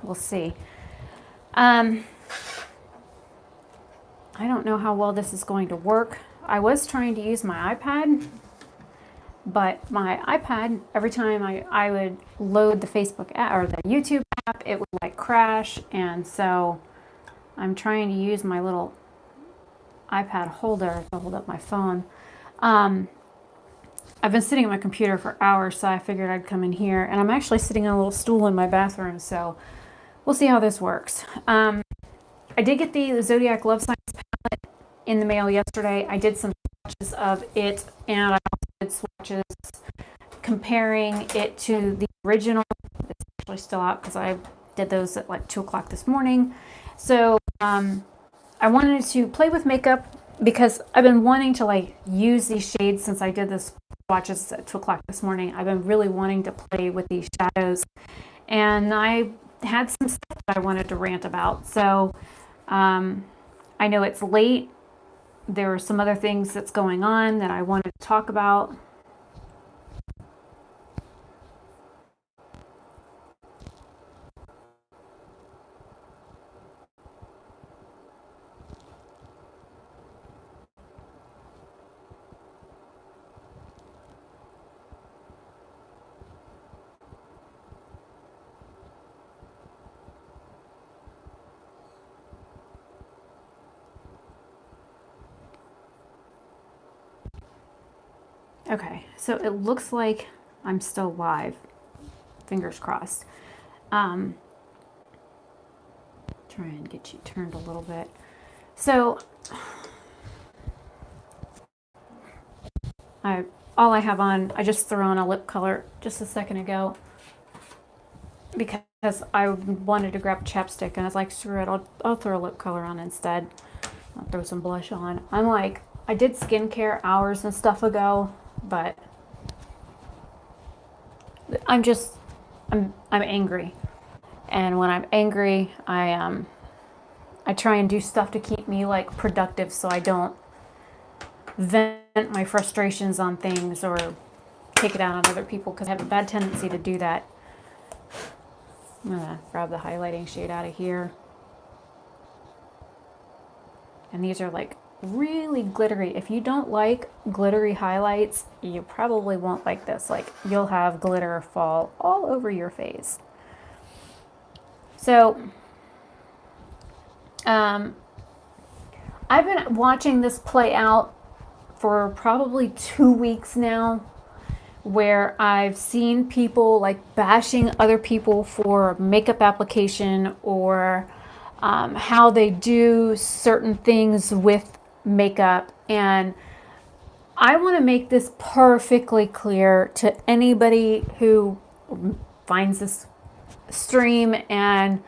we'll see. I don't know how well this is going to work. I was trying to use my iPad, but my iPad, every time I would load the Facebook app or the YouTube app, it would like crash. And so I'm trying to use my little iPad holder to hold up my phone. I've been sitting at my computer for hours, so I figured I'd come in here. And I'm actually sitting on a little stool in my bathroom, so we'll see how this works. I did get the Zodiac Love Signs palette in the mail yesterday. I did some swatches of it, and I also did swatches comparing it to the original. It's actually still out because I did those at like 2 o'clock this morning. So I wanted to play with makeup because I've been wanting to like use these shades since I did this swatches at 2 o'clock this morning. I've been really wanting to play with these shadows, and I had some stuff that I wanted to rant about. So I know it's late. There are some other things that's going on that I wanted to talk about. Okay, so it looks like I'm still live. Fingers crossed. Try and get you turned a little bit. So all I have on, I just threw on a lip color just a second ago because I wanted to grab chapstick, and I was like, screw it, I'll throw a lip color on instead. I'll throw some blush on. I did skincare hours and stuff ago, but I'm angry. And when I'm angry, I try and do stuff to keep me like productive, so I don't vent my frustrations on things or take it out on other people, because I have a bad tendency to do that. I'm gonna grab the highlighting shade out of here. And these are like really glittery. If you don't like glittery highlights, you probably won't like this. Like, you'll have glitter fall all over your face. So I've been watching this play out for probably 2 weeks now, where I've seen people like bashing other people for makeup application or how they do certain things with makeup. And I want to make this perfectly clear to anybody who finds this stream and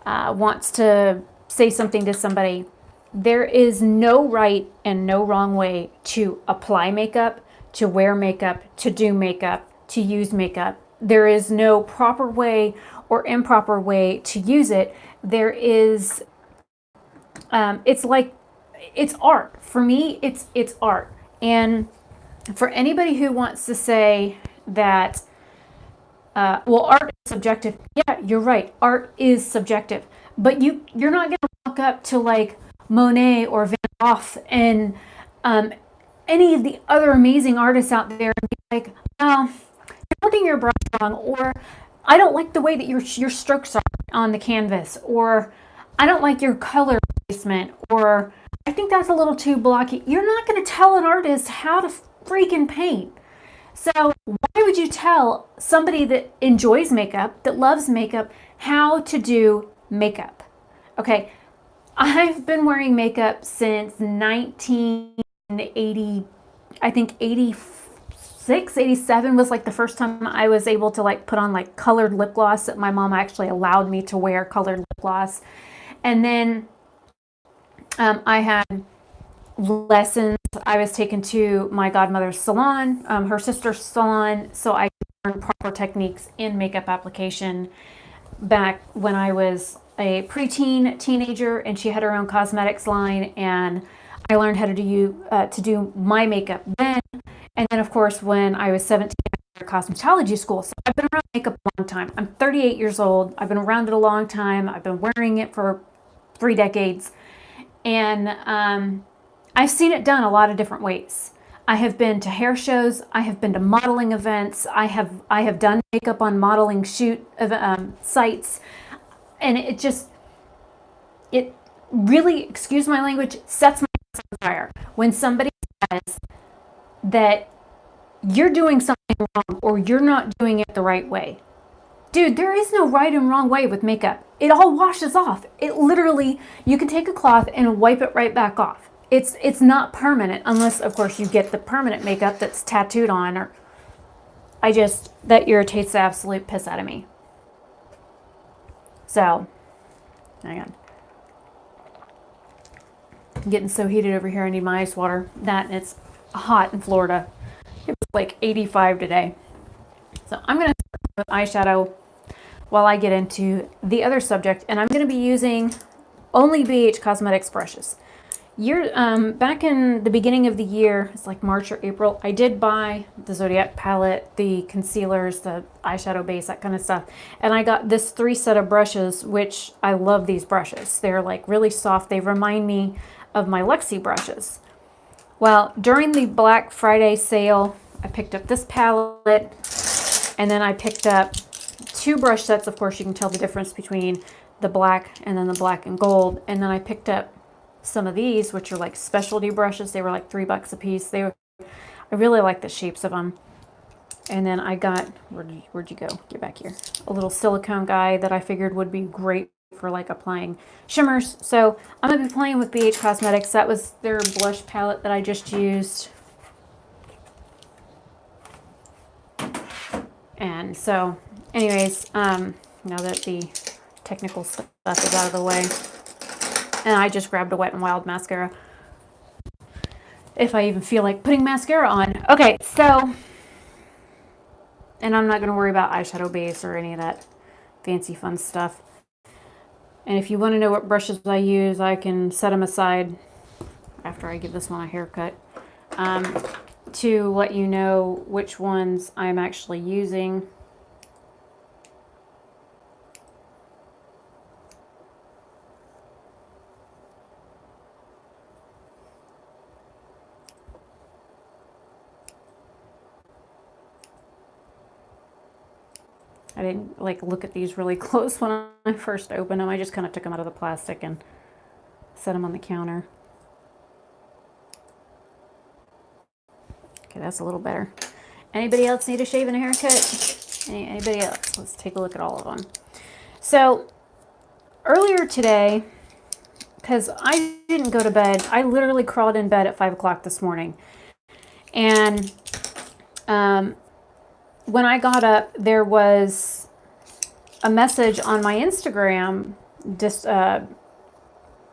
wants to say something to somebody. There is no right and no wrong way to apply makeup, to wear makeup, to do makeup, to use makeup. There is no proper way or improper way to use it. There is, it's art. For me, it's art. And for anybody who wants to say that, well, art is subjective. Yeah, you're right. Art is subjective. But you're not going to walk up to like Monet or Van Gogh and any of the other amazing artists out there and be like, oh, you're putting your brush wrong, or I don't like the way that your strokes are on the canvas, or I don't like your color placement, or I think that's a little too blocky. You're not going to tell an artist how to freaking paint. So why would you tell somebody that enjoys makeup, that loves makeup, how to do makeup? Okay, I've been wearing makeup since 1980, I think 86, 87 was like the first time I was able to like put on like colored lip gloss, that my mom actually allowed me to wear colored lip gloss. And then I had lessons. I was taken to my godmother's salon, her sister's salon, so I learned proper techniques in makeup application back when I was a preteen teenager, and she had her own cosmetics line, and I learned how to do my makeup then. And then, of course, when I was 17, I cosmetology school. So I've been around makeup a long time. I'm 38 years old. I've been around it a long time. I've been wearing it for 3 decades. And I've seen it done a lot of different ways. I have been to hair shows. I have been to modeling events. I have done makeup on modeling shoot sites, and it really, excuse my language, sets my ass on fire when somebody says that you're doing something wrong or you're not doing it the right way. Dude, there is no right and wrong way with makeup. It all washes off. It literally, you can take a cloth and wipe it right back off. It's not permanent unless, of course, you get the permanent makeup that's tattooed on, or that irritates the absolute piss out of me. So, hang on. I'm getting so heated over here, I need my ice water. That, and it's hot in Florida. It was like 85 today. So I'm going to start with eyeshadow while I get into the other subject, and I'm going to be using only BH Cosmetics brushes. Back in the beginning of the year, it's like March or April, I did buy the Zodiac palette, the concealers, the eyeshadow base, that kind of stuff. And I got this 3 set of brushes, which I love these brushes. They're like really soft. They remind me of my Luxie brushes. Well, during the Black Friday sale, I picked up this palette, and then I picked up 2 brush sets. Of course, you can tell the difference between the black and then the black and gold. And then I picked up some of these, which are like specialty brushes. They were like $3 a piece. I really like the shapes of them. And then I got, where'd you go? Get back here. A little silicone guy that I figured would be great for like applying shimmers. So I'm going to be playing with BH Cosmetics. That was their blush palette that I just used. And so anyways, now that the technical stuff is out of the way, and I just grabbed a Wet n Wild mascara, if I even feel like putting mascara on. Okay, so, and I'm not going to worry about eyeshadow base or any of that fancy fun stuff. And if you want to know what brushes I use, I can set them aside after I give this one a haircut to let you know which ones I'm actually using. I didn't like look at these really close when I first opened them. I just kind of took them out of the plastic and set them on the counter. Okay, that's a little better. Anybody else need a shave and a haircut? Anybody else? Let's take a look at all of them. So earlier today, because I didn't go to bed, I literally crawled in bed at 5 o'clock this morning. And when I got up, there was a message on my Instagram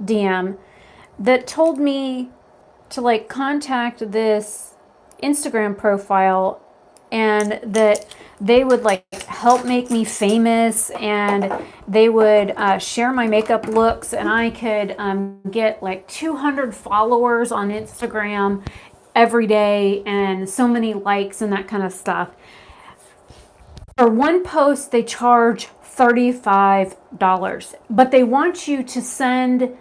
DM that told me to like contact this Instagram profile, and that they would like help make me famous, and they would share my makeup looks, and I could get like 200 followers on Instagram every day and so many likes and that kind of stuff. For one post, they charge $35, but they want you to send,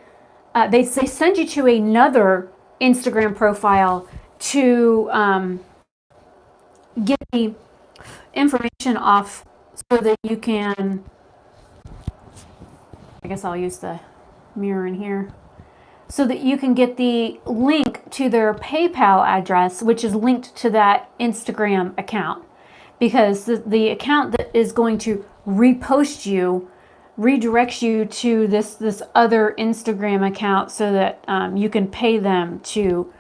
they send you to another Instagram profile to get the information off so that you can, I guess I'll use the mirror in here, so that you can get the link to their PayPal address, which is linked to that Instagram account. Because the account that is going to repost you redirects you to this other Instagram account, so that you can pay them to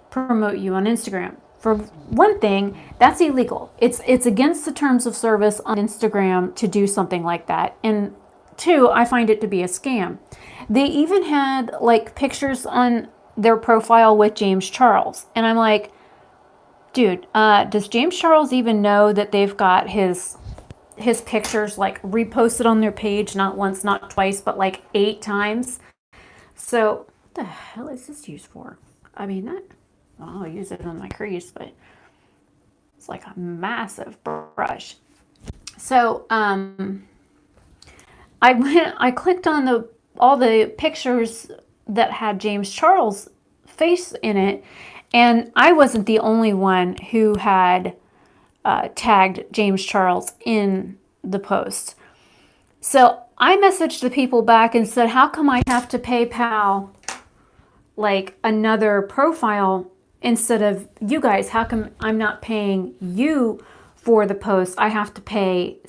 promote you on Instagram. For one thing, that's illegal. It's against the terms of service on Instagram to do something like that. And 2, I find it to be a scam. They even had like pictures on their profile with James Charles, and I'm like, dude, does James Charles even know that they've got his pictures like reposted on their page, not once, not twice, but like 8 times? So what the hell is this used for? I mean, I'll use it on my crease, but It's like a massive brush. So I clicked on all the pictures that had James Charles' face in it, and I wasn't the only one who had tagged James Charles in the post. So I messaged the people back and said, how come I have to PayPal like another profile instead of you guys? How come I'm not paying you for the post? I have to pay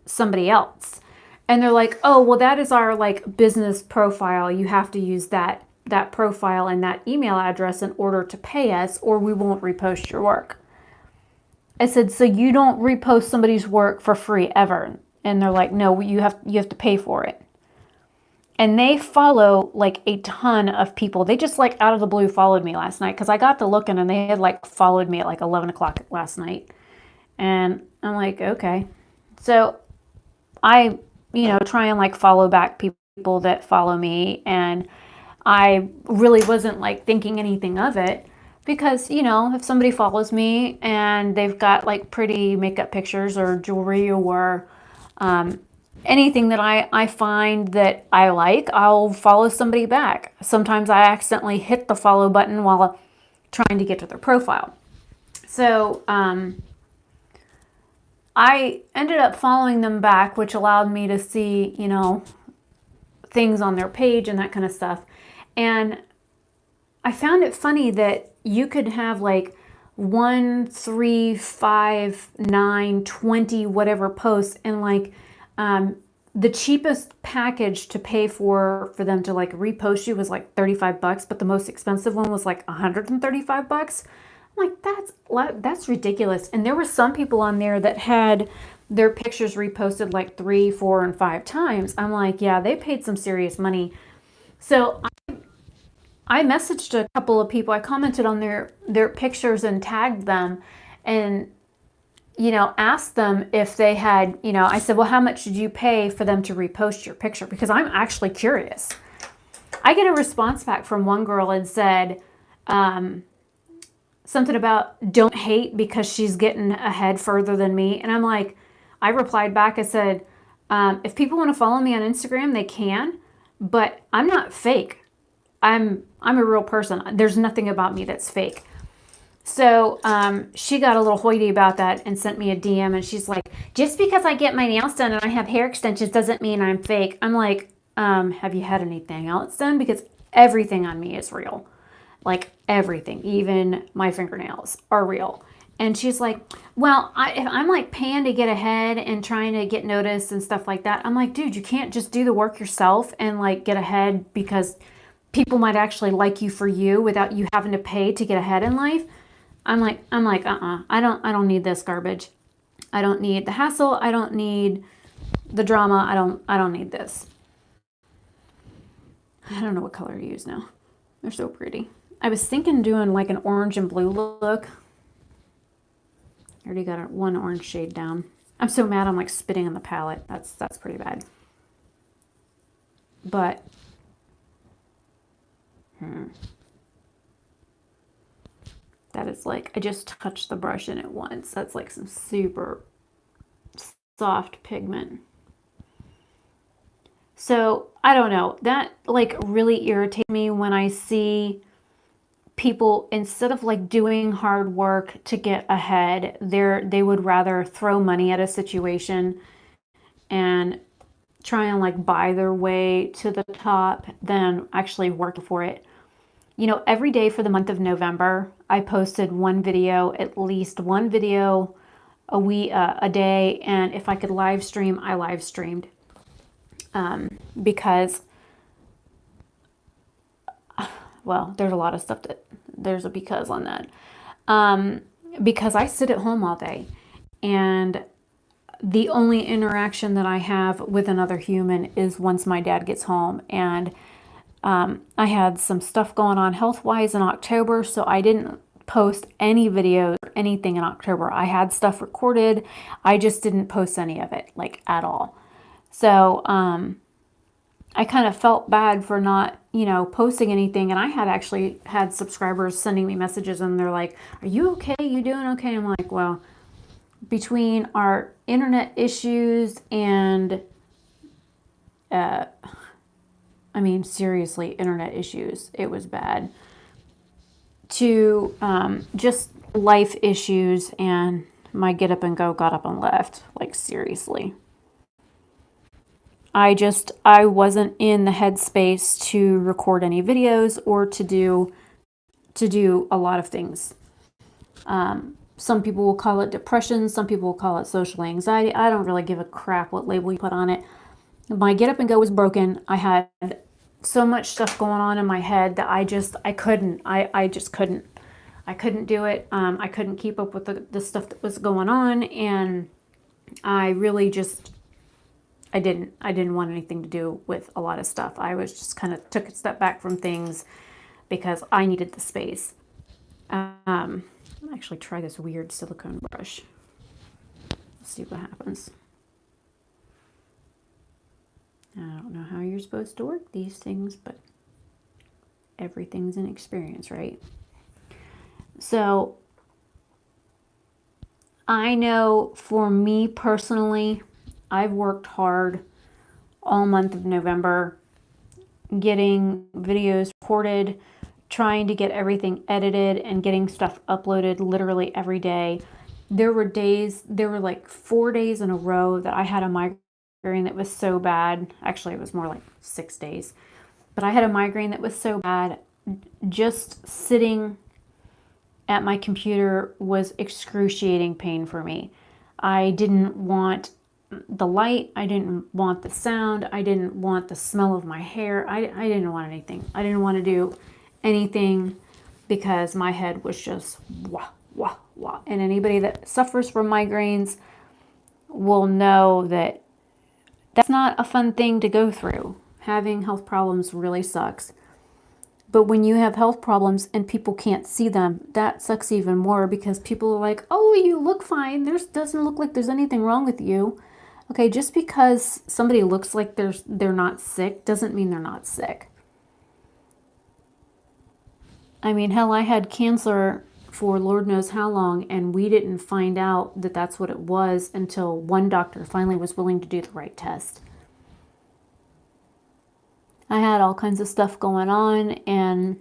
somebody else. And they're like, oh, well, that is our like business profile. You have to use that profile and that email address in order to pay us, or we won't repost your work. I said, so you don't repost somebody's work for free ever? And they're like, no, you have to pay for it. And they follow like a ton of people. They just like out of the blue followed me last night because I got to looking and they had like followed me at like 11 o'clock last night. And I'm like, okay. So I, try and like follow back people that follow me. And I really wasn't like thinking anything of it because, if somebody follows me and they've got like pretty makeup pictures or jewelry or anything that I find that I like, I'll follow somebody back. Sometimes I accidentally hit the follow button while trying to get to their profile. So I ended up following them back, which allowed me to see, things on their page and that kind of stuff. And I found it funny that you could have like 1, 3, 5, 9, 20, whatever posts, and like the cheapest package to pay for them to like repost you was like $35, but the most expensive one was like $135. I'm like, that's ridiculous. And there were some people on there that had their pictures reposted like 3, 4, and 5 times. I'm like, yeah, they paid some serious money. So I messaged a couple of people. I commented on their pictures and tagged them and, asked them if they had, I said, well, how much did you pay for them to repost your picture? Because I'm actually curious. I get a response back from one girl and said something about don't hate because she's getting ahead further than me. And I'm like, I replied back, I said, if people want to follow me on Instagram, they can, but I'm not fake. I'm a real person. There's nothing about me that's fake. So she got a little hoity about that and sent me a DM, and she's like, just because I get my nails done and I have hair extensions doesn't mean I'm fake. I'm like, have you had anything else done? Because everything on me is real. Like everything, even my fingernails are real. And she's like, well, if I'm like paying to get ahead and trying to get noticed and stuff like that, I'm like, dude, you can't just do the work yourself and like get ahead because people might actually like you for you without you having to pay to get ahead in life. I'm like, I don't need this garbage. I don't need the hassle. I don't need the drama. I don't need this. I don't know what color to use now. They're so pretty. I was thinking doing like an orange and blue look. I already got one orange shade down. I'm so mad I'm like spitting on the palette. That's pretty bad. But that is like, I just touched the brush in it once. That's like some super soft pigment. So I don't know, that like really irritates me when I see people, instead of like doing hard work to get ahead, they would rather throw money at a situation and try and like buy their way to the top than actually work for it. Every day for the month of November, I posted one video, at least one video a day. And if I could live stream, I live streamed. Because, well, there's a lot of stuff there's a because on that. Because I sit at home all day. And the only interaction that I have with another human is once my dad gets home. And I had some stuff going on health-wise in October, so I didn't post any videos or anything in October. I had stuff recorded. I just didn't post any of it, like, at all. So I kind of felt bad for not, posting anything. And I had actually had subscribers sending me messages, and they're like, are you okay? You doing okay? I'm like, well, between our internet issues and, I mean, seriously, internet issues, it was bad, to just life issues and my get up and go, got up and left. Like, seriously. I wasn't in the headspace to record any videos or to do a lot of things. Some people will call it depression. Some people will call it social anxiety. I don't really give a crap what label you put on it. My get up and go was broken. I had so much stuff going on in my head that I just couldn't. I just couldn't. I couldn't do it. I couldn't keep up with the stuff that was going on, and I really just I didn't want anything to do with a lot of stuff. I was just kind of took a step back from things because I needed the space. I'll actually try this weird silicone brush. Let's see what happens. I don't know how you're supposed to work these things, but everything's an experience, right? So I know for me personally, I've worked hard all month of November getting videos recorded, trying to get everything edited and getting stuff uploaded literally every day. There were like 4 days in a row that I had a migraine that was so bad. Actually, it was more like 6 days. But I had a migraine that was so bad. Just sitting at my computer was excruciating pain for me. I didn't want the light. I didn't want the sound. I didn't want the smell of my hair. I didn't want anything. I didn't want to do anything because my head was just wah, wah, wah. And anybody that suffers from migraines will know that that's not a fun thing to go through. Having health problems really sucks. But when you have health problems and people can't see them, that sucks even more because people are like, oh, you look fine. Doesn't look like there's anything wrong with you. Okay, just because somebody looks like they're not sick doesn't mean they're not sick. I mean, hell, I had cancer for Lord knows how long, and we didn't find out that that's what it was until one doctor finally was willing to do the right test. I had all kinds of stuff going on, and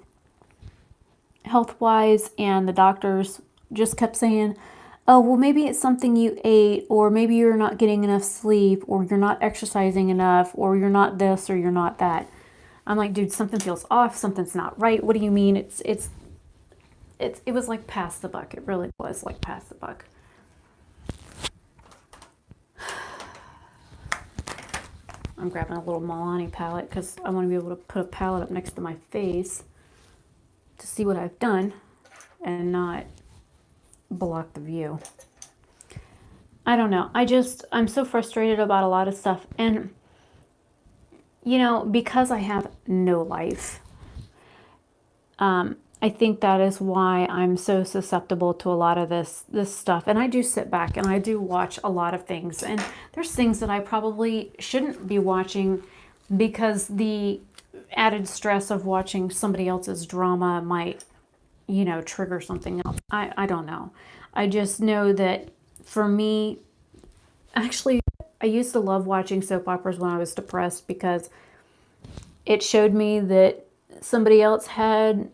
health-wise, and the doctors just kept saying, oh, well, maybe it's something you ate, or maybe you're not getting enough sleep, or you're not exercising enough, or you're not this, or you're not that. I'm like, dude, something feels off. Something's not right. What do you mean? It was like past the buck. It really was like past the buck. I'm grabbing a little Milani palette because I want to be able to put a palette up next to my face to see what I've done and not block the view. I don't know. I'm so frustrated about a lot of stuff. And, because I have no life, I think that is why I'm so susceptible to a lot of this stuff. And I do sit back and I do watch a lot of things. And there's things that I probably shouldn't be watching because the added stress of watching somebody else's drama might, trigger something else. I don't know. I just know that for me, actually, I used to love watching soap operas when I was depressed because it showed me that somebody else had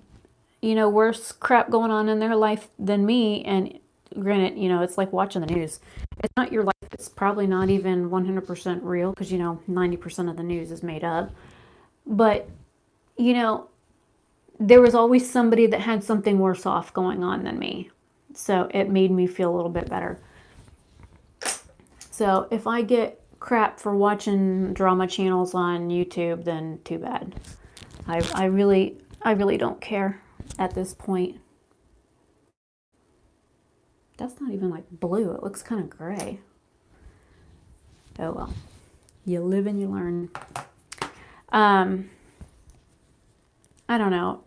worse crap going on in their life than me. And granted, it's like watching the news. It's not your life. It's probably not even 100% real because, 90% of the news is made up. But, there was always somebody that had something worse off going on than me. So it made me feel a little bit better. So if I get crap for watching drama channels on YouTube, then too bad. I really don't care at this point. That's not even like blue. It looks kind of gray. Oh well. You live and you learn. I don't know.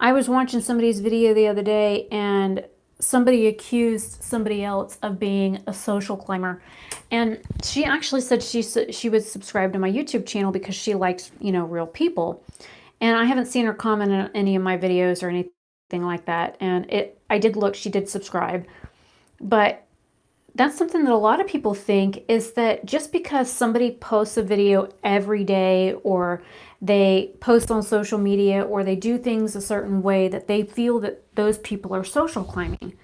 I was watching somebody's video the other day and somebody accused somebody else of being a social climber. And she actually said she would subscribe to my YouTube channel because she likes, real people. And I haven't seen her comment on any of my videos or anything like that. And I did look, she did subscribe. But that's something that a lot of people think, is that just because somebody posts a video every day, or they post on social media, or they do things a certain way, that they feel that those people are social climbing.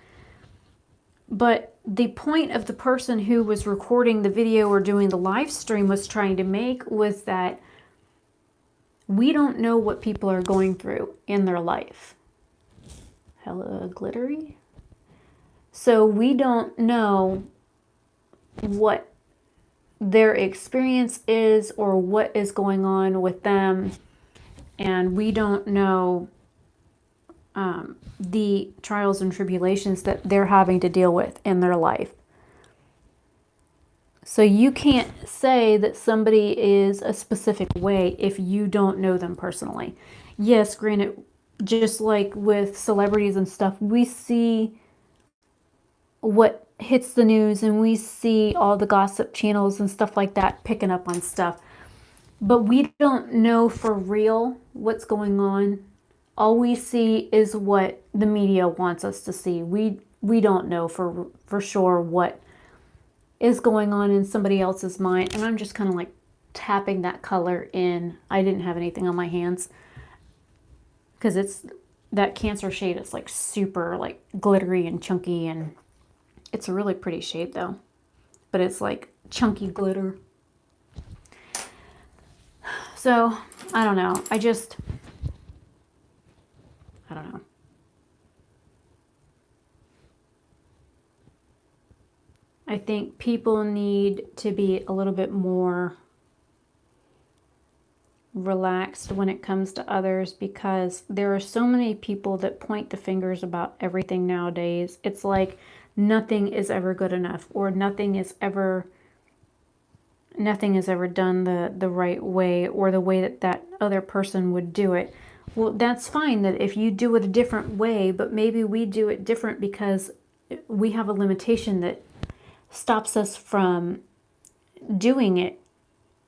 But the point of the person who was recording the video or doing the live stream was trying to make was that we don't know what people are going through in their life. Hella glittery. So we don't know what their experience is or what is going on with them. And we don't know the trials and tribulations that they're having to deal with in their life. So you can't say that somebody is a specific way if you don't know them personally. Yes, granted, just like with celebrities and stuff, we see what hits the news and we see all the gossip channels and stuff like that picking up on stuff. But we don't know for real what's going on. All we see is what the media wants us to see. We don't know for sure what is going on in somebody else's mind. And I'm just kind of like tapping that color in. I didn't have anything on my hands because it's that Cancer shade is like super like glittery and chunky, and it's a really pretty shade though, but it's like chunky glitter. So I don't know. I don't know. I think people need to be a little bit more relaxed when it comes to others, because there are so many people that point the fingers about everything nowadays. It's like nothing is ever good enough, or nothing is ever done the right way, or the way that that other person would do it. Well, that's fine that if you do it a different way, but maybe we do it different because we have a limitation that stops us from doing it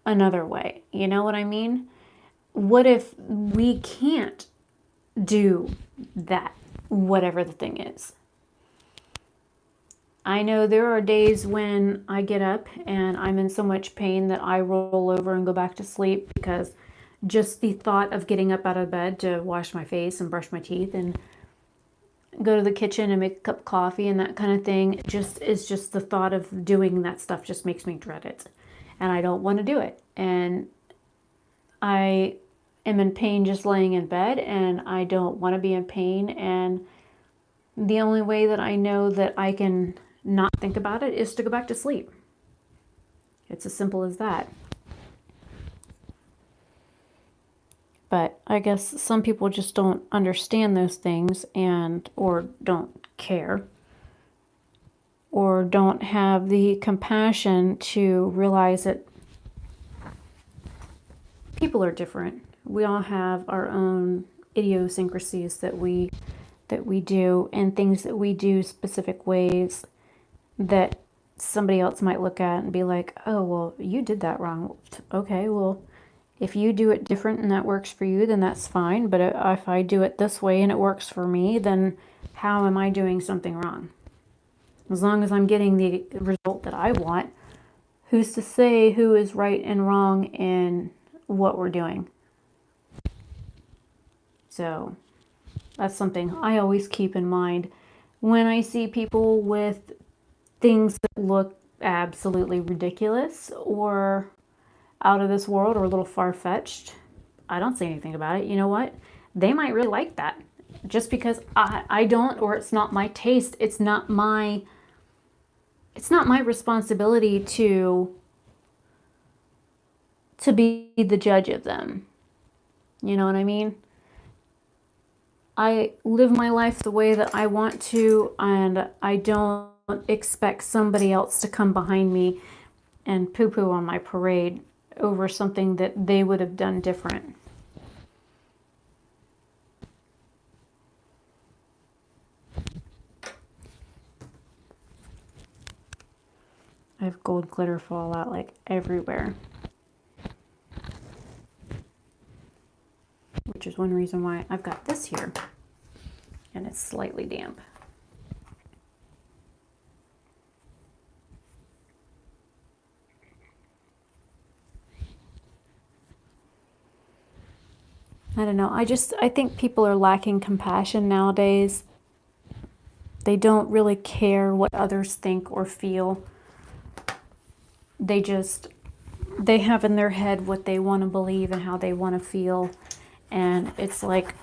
another way. You know what I mean? What if we can't do that, whatever the thing is? I know there are days when I get up and I'm in so much pain that I roll over and go back to sleep, because just the thought of getting up out of bed to wash my face and brush my teeth and go to the kitchen and make a cup of coffee and that kind of thing just the thought of doing that stuff just makes me dread it. And I don't want to do it. And I am in pain just laying in bed, and I don't want to be in pain. And the only way that I know that I can not think about it is to go back to sleep. It's as simple as that. But I guess some people just don't understand those things, and or don't care, or don't have the compassion to realize that people are different. We all have our own idiosyncrasies that we do, and things that we do specific ways that somebody else might look at and be like, "Oh, well, you did that wrong." Okay, well, if you do it different and that works for you, then that's fine. But if I do it this way and it works for me, then how am I doing something wrong? As long as I'm getting the result that I want, who's to say who is right and wrong in what we're doing? So that's something I always keep in mind when I see people with things that look absolutely ridiculous or out of this world or a little far-fetched. I don't say anything about it. You know what? They might really like that. Just because I don't, or it's not my taste, it's not my responsibility to be the judge of them. You know what I mean? I live my life the way that I want to, and I don't expect somebody else to come behind me and poo-poo on my parade over something that they would have done different. I have gold glitter fall out like everywhere, which is one reason why I've got this here, and it's slightly damp. I don't know. I think people are lacking compassion nowadays. They don't really care what others think or feel. They just, they have in their head what they want to believe and how they want to feel. And it's like,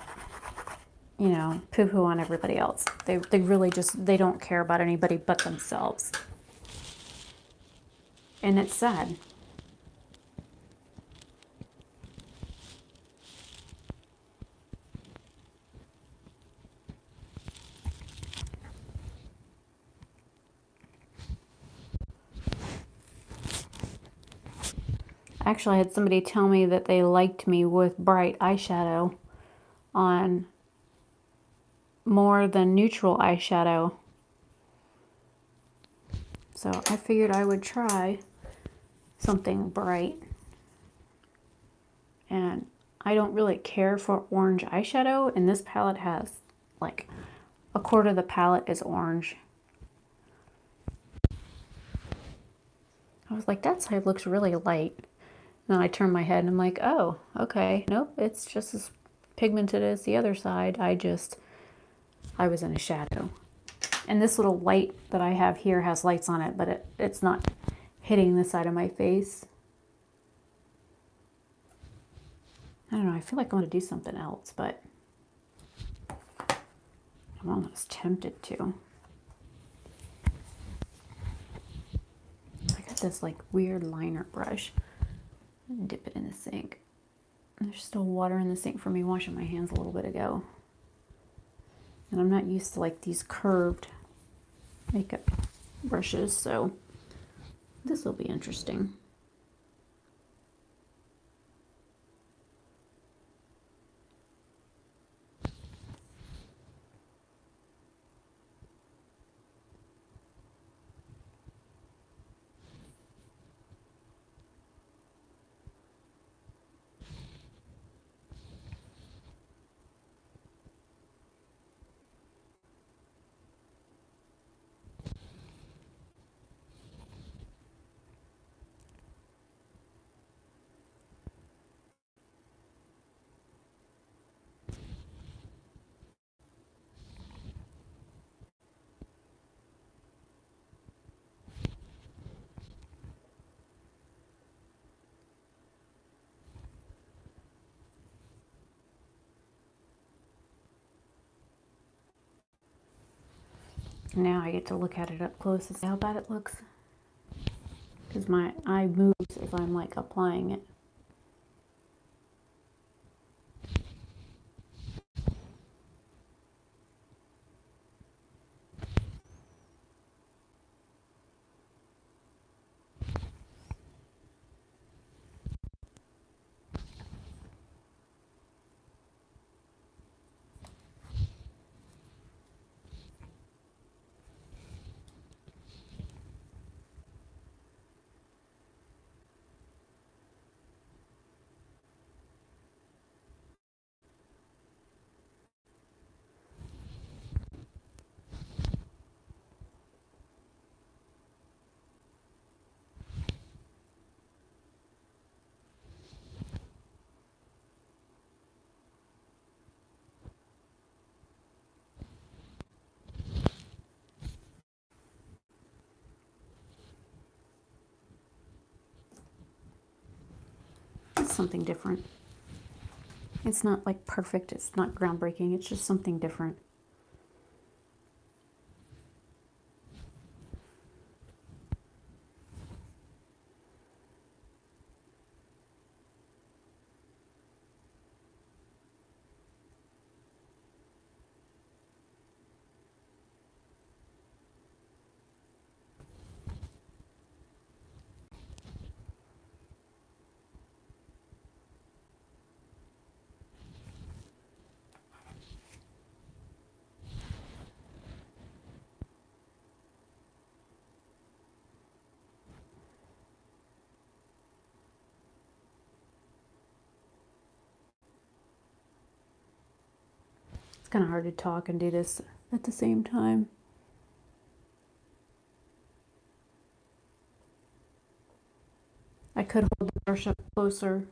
poo-poo on everybody else. They really just, they don't care about anybody but themselves. And it's sad. Actually, I had somebody tell me that they liked me with bright eyeshadow on more than neutral eyeshadow. So I figured I would try something bright. And I don't really care for orange eyeshadow, and this palette has like a quarter of the palette is orange. I was like, that side looks really light. And then I turned my head and I'm like, oh, okay. Nope, it's just as pigmented as the other side. I was in a shadow. And this little light that I have here has lights on it, but it's not hitting the side of my face. I don't know, I feel like I want to do something else, but I'm almost tempted to. I got this like weird liner brush. Dip it in the sink. There's still water in the sink from me washing my hands a little bit ago. And I'm not used to like these curved makeup brushes, so this will be interesting. Now I get to look at it up close and see how bad it looks. Because my eye moves if I'm like applying it. It's something different. It's not like perfect, it's not groundbreaking, it's just something different. It's kind of hard to talk and do this at the same time. I could hold the brush up closer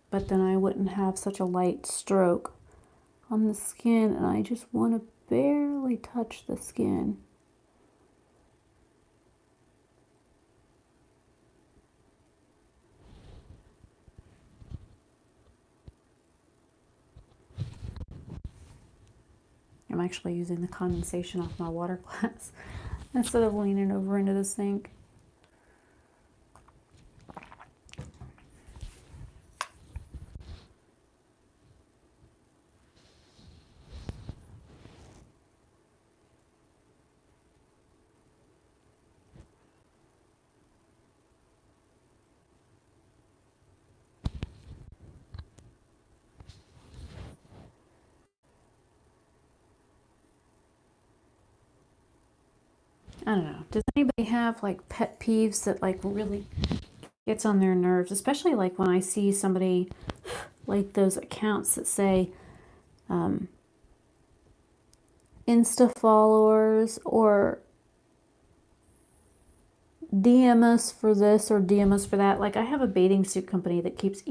but then I wouldn't have such a light stroke on the skin, and I just want to barely touch the skin. I'm actually using the condensation off my water glass instead of leaning over into the sink. I don't know. Does anybody have like pet peeves that like really gets on their nerves? Especially like when I see somebody like those accounts that say Insta followers or DM us for this or DM us for that. Like I have a bathing suit company that keeps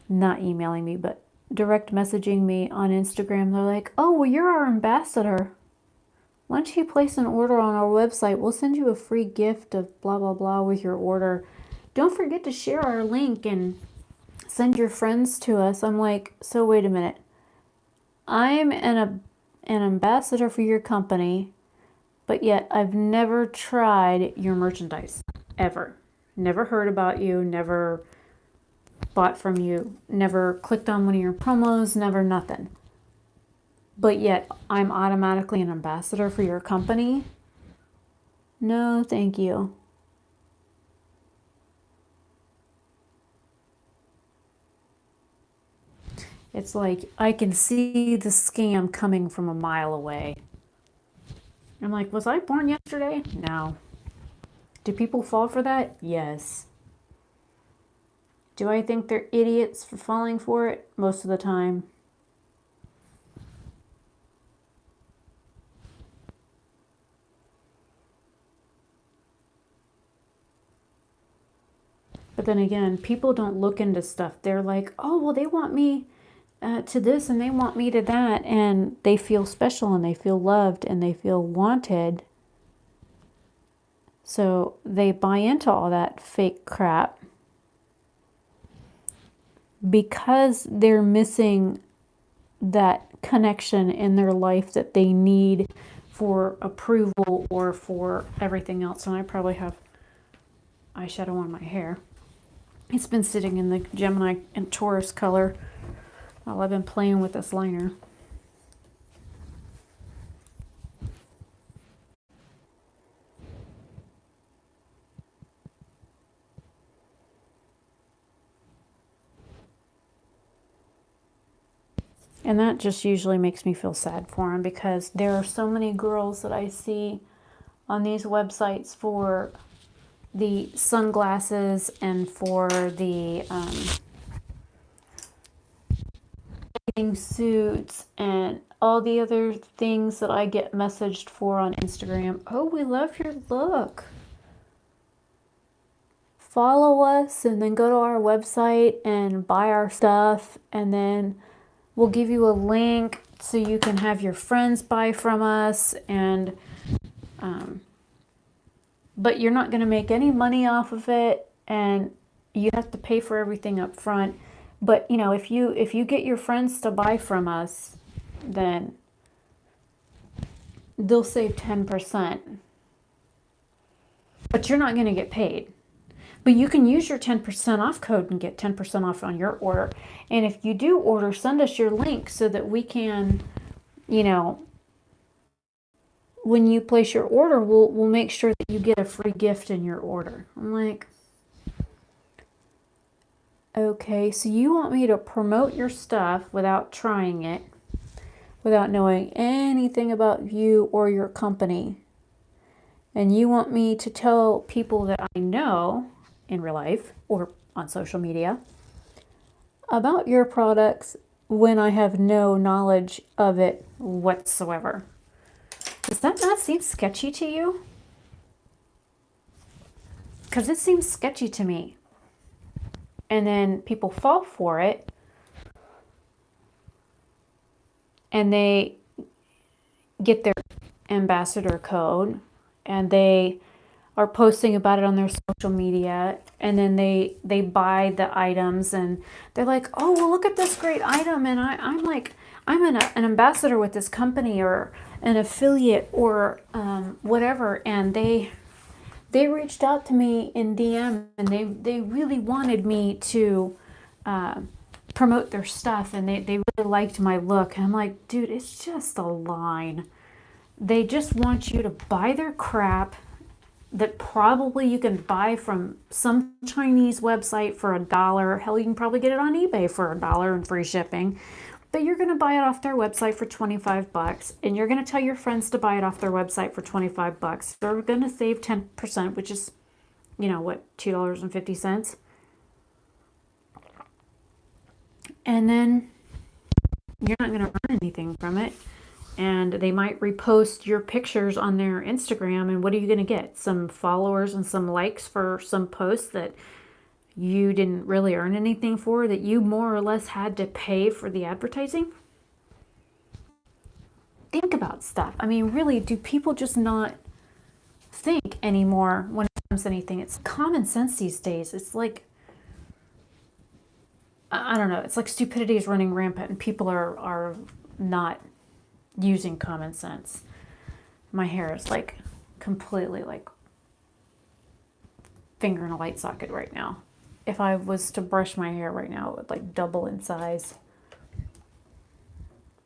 not emailing me, but direct messaging me on Instagram. They're like, "Oh, well, you're our ambassador. Why don't you place an order on our website? We'll send you a free gift of blah, blah, blah with your order. Don't forget to share our link and send your friends to us." I'm like, so wait a minute. I'm an ambassador for your company, but yet I've never tried your merchandise, ever. Never heard about you, never bought from you, never clicked on one of your promos, never nothing. But yet I'm automatically an ambassador for your company? No, thank you. It's like I can see the scam coming from a mile away. I'm like, was I born yesterday? No. Do people fall for that? Yes. Do I think they're idiots for falling for it? Most of the time. But then again, people don't look into stuff. They're like, oh, well, they want me to this and they want me to that. And they feel special and they feel loved and they feel wanted. So they buy into all that fake crap because they're missing that connection in their life that they need for approval or for everything else. And I probably have eyeshadow on my hair. It's been sitting in the Gemini and Taurus color while I've been playing with this liner. And that just usually makes me feel sad for them because there are so many girls that I see on these websites for the sunglasses and for the bathing suits and all the other things that I get messaged for on Instagram. Oh, we love your look. Follow us and then go to our website and buy our stuff, and then we'll give you a link so you can have your friends buy from us. And but you're not going to make any money off of it, and you have to pay for everything up front. But you know, if you get your friends to buy from us, then they'll save 10%. But you're not going to get paid. But you can use your 10% off code and get 10% off on your order. And if you do order, send us your link so that we can, you know, when you place your order, we'll make sure that you get a free gift in your order. I'm like, okay, so you want me to promote your stuff without trying it, without knowing anything about you or your company. And you want me to tell people that I know in real life or on social media about your products when I have no knowledge of it whatsoever. Does that not seem sketchy to you? Because it seems sketchy to me. and then people fall for it, and they get their ambassador code, and they are posting about it on their social media, and then they buy the items, and they're like, oh well, look at this great item, and I'm like, I'm an ambassador with this company, or an affiliate, or whatever, and they reached out to me in DM, and they really wanted me to promote their stuff, and they really liked my look, and I'm like, dude, it's just a line. They just want you to buy their crap that probably you can buy from some Chinese website for $1. Hell, you can probably get it on eBay for $1 and free shipping. But you're going to buy it off their website for 25 bucks, and you're going to tell your friends to buy it off their website for 25 bucks. They're going to save 10%, which is, what, $2.50? And then you're not going to earn anything from it. And they might repost your pictures on their Instagram, and what are you going to get? Some followers and some likes for some posts that you didn't really earn anything for, that you more or less had to pay for the advertising? Think about stuff. I mean, really, do people just not think anymore when it comes to anything? It's common sense these days. It's like, I don't know, it's like stupidity is running rampant, and people are not using common sense. My hair is like completely like finger in a light socket right now. If I was to brush my hair right now, it would like double in size.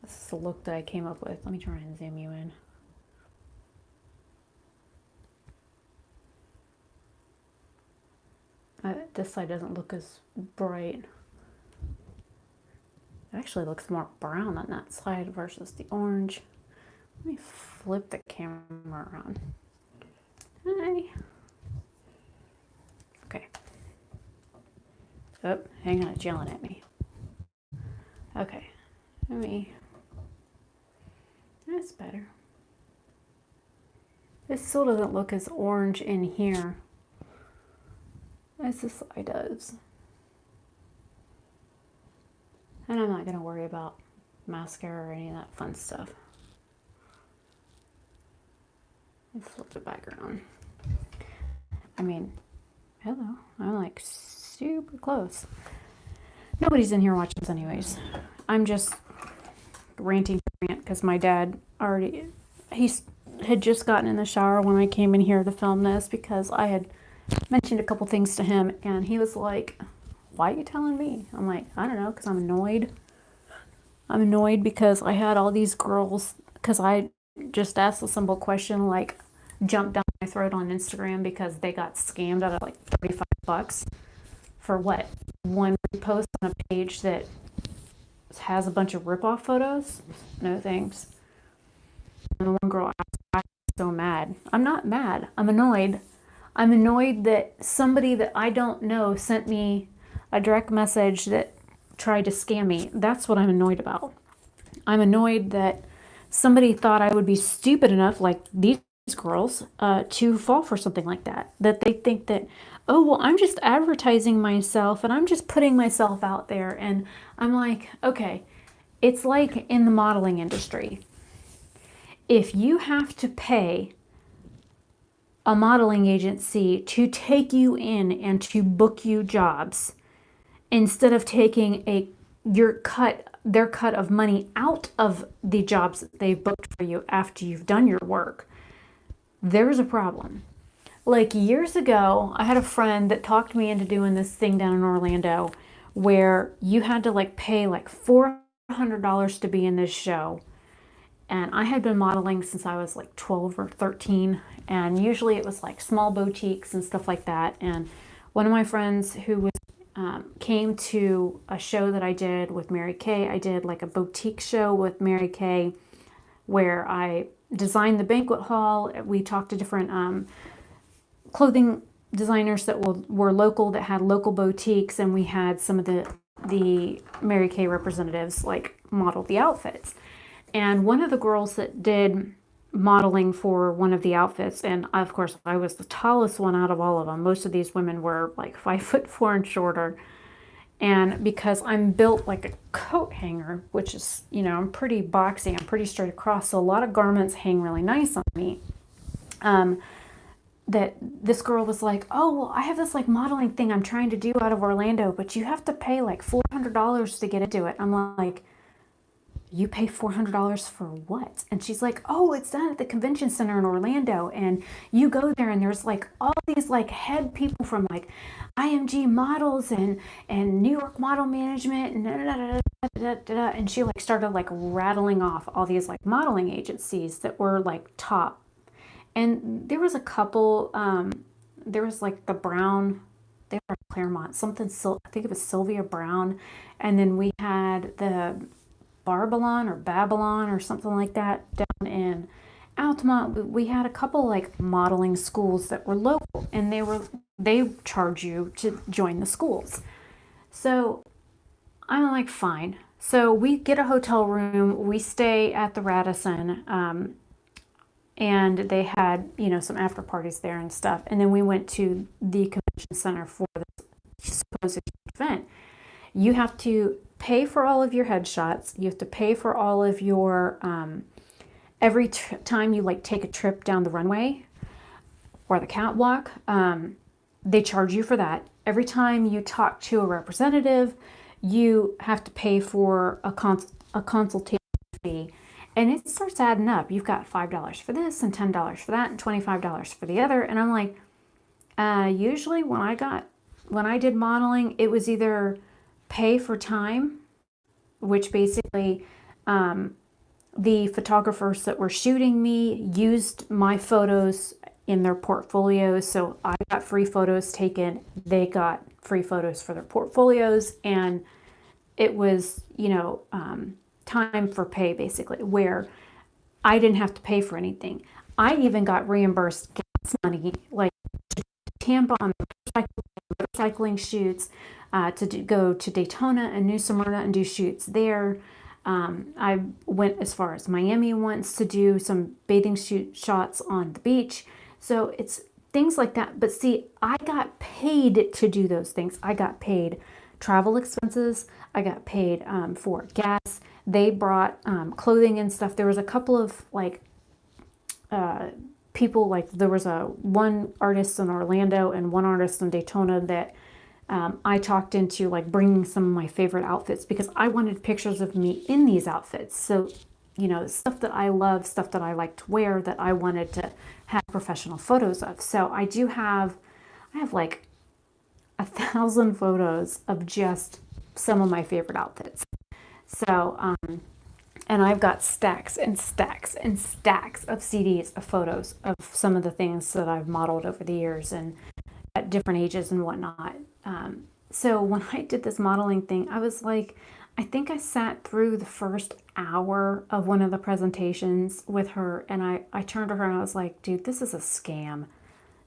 This is the look that I came up with. Let me try and zoom you in. This side doesn't look as bright. It actually looks more brown on that side versus the orange. Let me flip the camera around. Hi. Okay. Oh, hang on, it's yelling at me. Okay. That's better. This still doesn't look as orange in here as the side does. And I'm not going to worry about mascara or any of that fun stuff. Let's flip it back around. I mean, hello. I'm like super close. Nobody's in here watching this anyways. I'm just ranting because my dad he had just gotten in the shower when I came in here to film this, because I had mentioned a couple things to him, and he was like, why are you telling me? I'm like, I don't know, because I'm annoyed. I'm annoyed because I had all these girls, because I just asked a simple question, like, jumped down my throat on Instagram because they got scammed out of like 35 bucks for what? One repost on a page that has a bunch of rip-off photos? No thanks. And one girl asked, I'm so mad. I'm not mad. I'm annoyed. I'm annoyed that somebody that I don't know sent me a direct message that tried to scam me. That's what I'm annoyed about. I'm annoyed that somebody thought I would be stupid enough, like these girls, to fall for something like that. That they think that, oh, well, I'm just advertising myself and I'm just putting myself out there. And I'm like, okay, it's like in the modeling industry. If you have to pay a modeling agency to take you in and to book you jobs, instead of taking their cut of money out of the jobs that they've booked for you after you've done your work, there's a problem. Like years ago, I had a friend that talked me into doing this thing down in Orlando where you had to like pay like $400 to be in this show. And I had been modeling since I was like 12 or 13. And usually it was like small boutiques and stuff like that. And one of my friends who was came to a show that I did with Mary Kay. I did like a boutique show with Mary Kay where I designed the banquet hall. We talked to different clothing designers that were local, that had local boutiques, and we had some of the Mary Kay representatives like model the outfits. And one of the girls that did modeling for one of the outfits, and of course I was the tallest one out of all of them. Most of these women were like 5'4" and shorter. And because I'm built like a coat hanger, which is, I'm pretty boxy, I'm pretty straight across, so a lot of garments hang really nice on me. That this girl was like, "Oh, well, I have this like modeling thing I'm trying to do out of Orlando, but you have to pay like $400 to get into it." I'm like, "You pay $400 for what?" And she's like, "Oh, it's done at the convention center in Orlando, and you go there and there's like all these like head people from like IMG models and New York model management and da, da, da, da, da, da." And she like started like rattling off all these like modeling agencies that were like top. And there was a couple, there was like the Brown, they were in Claremont, something, I think it was Sylvia Brown. And then we had the Babylon or something like that down in Altamont. We had a couple like modeling schools that were local, and they charge you to join the schools. So I'm like, fine. So we get a hotel room, we stay at the Radisson, and they had, some after parties there and stuff. And then we went to the convention center for this supposed event. You have to pay for all of your headshots. You have to pay for all of your, every time you like take a trip down the runway or the catwalk, they charge you for that. Every time you talk to a representative, you have to pay for a consultation fee. And it starts adding up. You've got $5 for this and $10 for that and $25 for the other. And I'm like, usually when I did modeling, it was either pay for time, which basically the photographers that were shooting me used my photos in their portfolios. So I got free photos taken. They got free photos for their portfolios. And it was, time for pay, basically, where I didn't have to pay for anything. I even got reimbursed gas money, like to Tampa on motorcycling shoots, go to Daytona and New Smyrna and do shoots there. I went as far as Miami once to do some bathing shots on the beach. So it's things like that. But see, I got paid to do those things. I got paid travel expenses. I got paid for gas. They brought clothing and stuff. There was a couple of like people, like there was one artist in Orlando and one artist in Daytona that I talked into like bringing some of my favorite outfits because I wanted pictures of me in these outfits. So, stuff that I love, stuff that I like to wear that I wanted to have professional photos of. So I have like 1,000 photos of just some of my favorite outfits. So, and I've got stacks and stacks and stacks of CDs of photos of some of the things that I've modeled over the years and at different ages and whatnot. So when I did this modeling thing, I was like, I think I sat through the first hour of one of the presentations with her, and I turned to her and I was like, dude, this is a scam.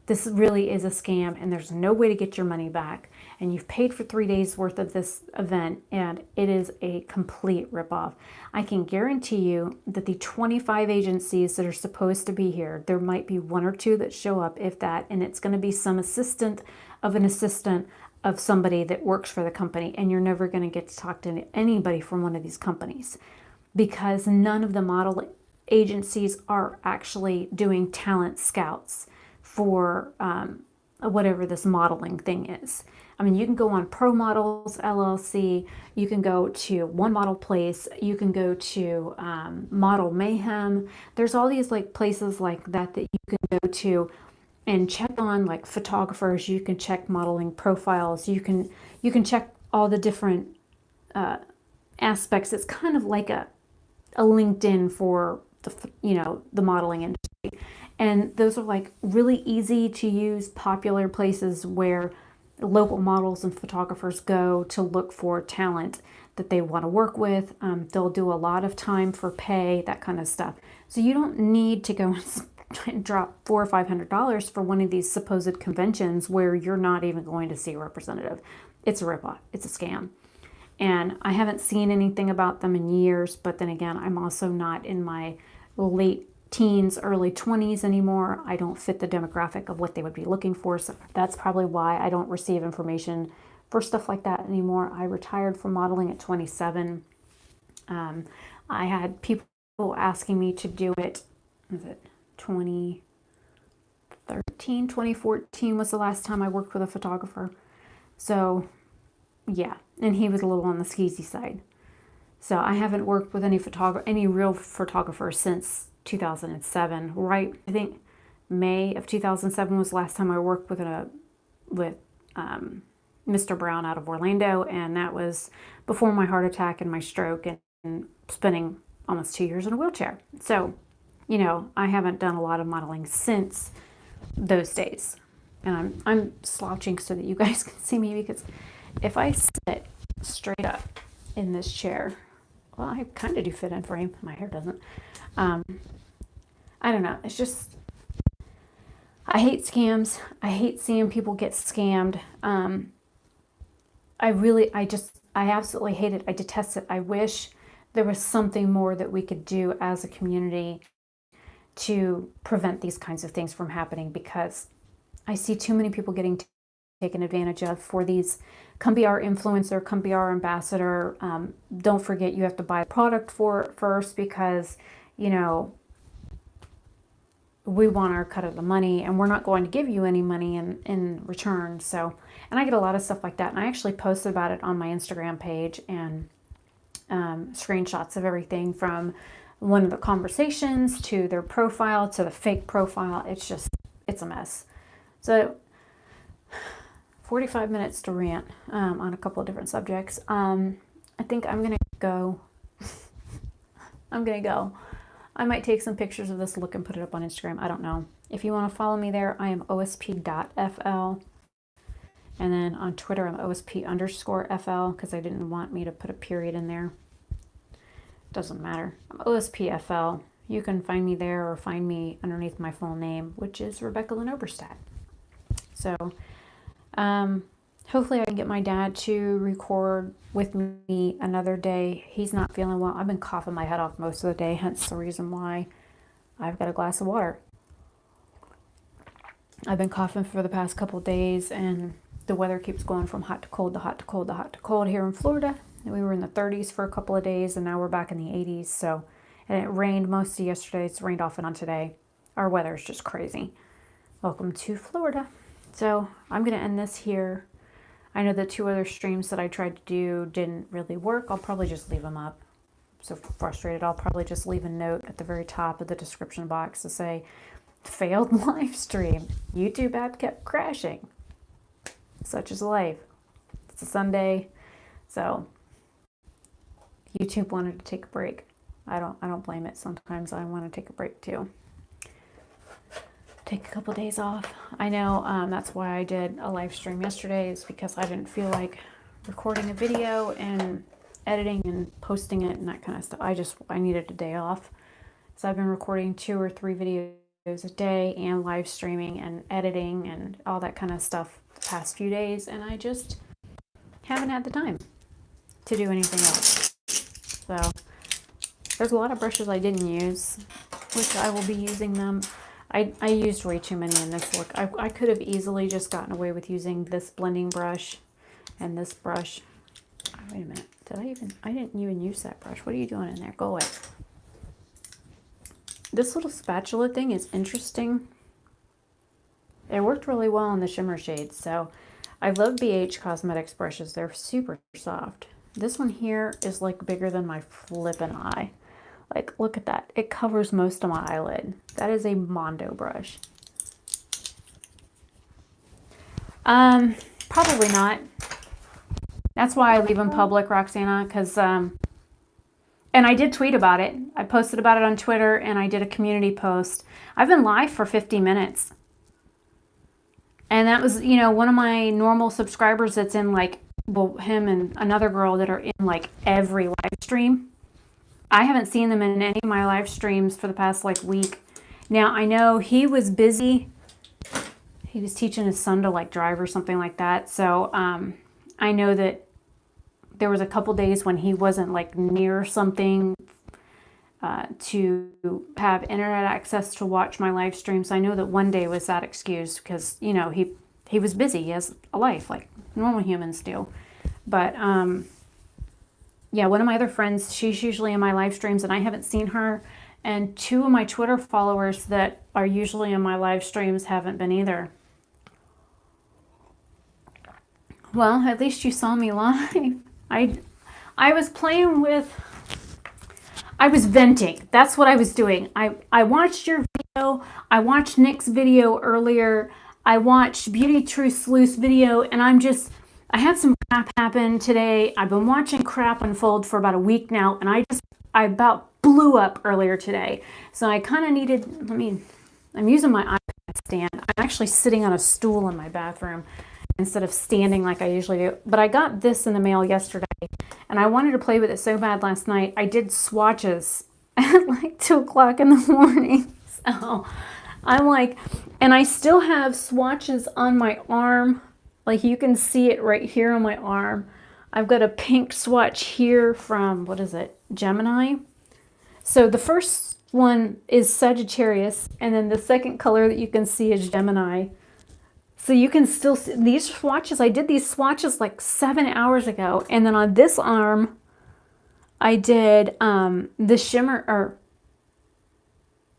This really is a scam, and there's no way to get your money back. And you've paid for 3 days worth of this event, and it is a complete ripoff. I can guarantee you that the 25 agencies that are supposed to be here, there might be one or two that show up, if that, and it's going to be some assistant of an assistant of somebody that works for the company, and you're never going to get to talk to anybody from one of these companies because none of the model agencies are actually doing talent scouts for whatever this modeling thing is. I mean, you can go on Pro Models LLC, you can go to One Model Place, you can go to Model Mayhem. There's all these like places like that that you can go to and check on like photographers. You can check modeling profiles. You can check all the different aspects. It's kind of like a LinkedIn for the modeling industry. And those are like really easy to use, popular places where local models and photographers go to look for talent that they want to work with. They'll do a lot of time for pay, that kind of stuff. So you don't need to go and drop $400 or $500 for one of these supposed conventions where you're not even going to see a representative. It's a ripoff. It's a scam. And I haven't seen anything about them in years, but then again, I'm also not in my late teens, early 20s anymore. I don't fit the demographic of what they would be looking for. So that's probably why I don't receive information for stuff like that anymore. I retired from modeling at 27. I had people asking me to do it. Was it 2013, 2014 was the last time I worked with a photographer. So yeah, and he was a little on the skeezy side. So I haven't worked with any real photographer since 2007. Right, I think May of 2007 was the last time I worked with Mr. Brown out of Orlando, and that was before my heart attack and my stroke and spending almost 2 years in a wheelchair. So, I haven't done a lot of modeling since those days. And I'm slouching so that you guys can see me, because if I sit straight up in this chair, well, I kind of do fit in frame. My hair doesn't. I don't know. It's just, I hate scams. I hate seeing people get scammed. I absolutely hate it. I detest it. I wish there was something more that we could do as a community to prevent these kinds of things from happening, because I see too many people getting taken advantage of for these, come be our influencer, come be our ambassador. Don't forget you have to buy a product for it first, because, we want our cut of the money, and we're not going to give you any money in return. So, and I get a lot of stuff like that. And I actually posted about it on my Instagram page, and screenshots of everything from one of the conversations to their profile to the fake profile. It's a mess. So 45 minutes to rant on a couple of different subjects. I think I'm going to go. I might take some pictures of this look and put it up on Instagram. I don't know. If you want to follow me there, I am osp.fl. And then on Twitter, I'm osp_fl, because I didn't want me to put a period in there. Doesn't matter. I'm ospfl. You can find me there, or find me underneath my full name, which is Rebecca Lynn Oberstadt. So, hopefully I can get my dad to record with me another day. He's not feeling well. I've been coughing my head off most of the day, hence the reason why I've got a glass of water. I've been coughing for the past couple of days, and the weather keeps going from hot to cold to hot to cold to hot to cold here in Florida. And we were in the 30s for a couple of days, and now we're back in the 80s. So, and it rained most of yesterday. It's rained off and on today. Our weather is just crazy. Welcome to Florida. So I'm going to end this here. I know the 2 other streams that I tried to do didn't really work. I'll probably just leave them up. I'm so frustrated. I'll probably just leave a note at the very top of the description box to say, failed live stream. YouTube app kept crashing. Such is life. It's a Sunday. So YouTube wanted to take a break. I don't blame it. Sometimes I want to take a break too. Take a couple days off. I know that's why I did a live stream yesterday, is because I didn't feel like recording a video and editing and posting it and that kind of stuff. I needed a day off. So I've been recording 2 or 3 videos a day and live streaming and editing and all that kind of stuff the past few days, and I just haven't had the time to do anything else. So there's a lot of brushes I didn't use, which I will be using them. I used way too many in this look. I could have easily just gotten away with using this blending brush and this brush. Oh, wait a minute. I didn't even use that brush. What are you doing in there? Go away. This little spatula thing is interesting. It worked really well on the shimmer shades. So I love BH Cosmetics brushes. They're super soft. This one here is like bigger than my flippin' eye. Like, look at that. It covers most of my eyelid. That is a Mondo brush. Probably not. That's why I leave them public, Roxana, because, and I did tweet about it. I posted about it on Twitter, and I did a community post. I've been live for 50 minutes. And that was, one of my normal subscribers that's in, like, well, him and another girl that are in, like, every live stream. I haven't seen them in any of my live streams for the past week. Now, I know he was busy. He was teaching his son to drive or something like that. So I know that there was a couple days when he wasn't near something to have internet access to watch my live streams. I know that one day was that excuse because, he was busy. He has a life like Normal humans do. But yeah, one of my other friends, she's usually in my live streams and I haven't seen her. And two of my Twitter followers that are usually in my live streams haven't been either. Well, at least you saw me live. I was playing with, I was venting. That's what I was doing. I watched your video. I watched Nick's video earlier. I watched Beauty Truth Sleuth's video, and I had some crap happen today. I've been watching crap unfold for about a week now, and I about blew up earlier today. So I kind of needed, I'm using my iPad stand. I'm actually sitting on a stool in my bathroom instead of standing like I usually do. But I got this in the mail yesterday, and I wanted to play with it so bad last night. I did swatches at like 2 o'clock in the morning. So I'm like, and I still have swatches on my arm. Like you can see it right here on my arm. I've got a pink swatch here from, what is it, Gemini. So the first one is Sagittarius, and then the second color that you can see is Gemini. So you can still see these swatches. I did these swatches like 7 hours ago. And then on this arm, I did the shimmer, or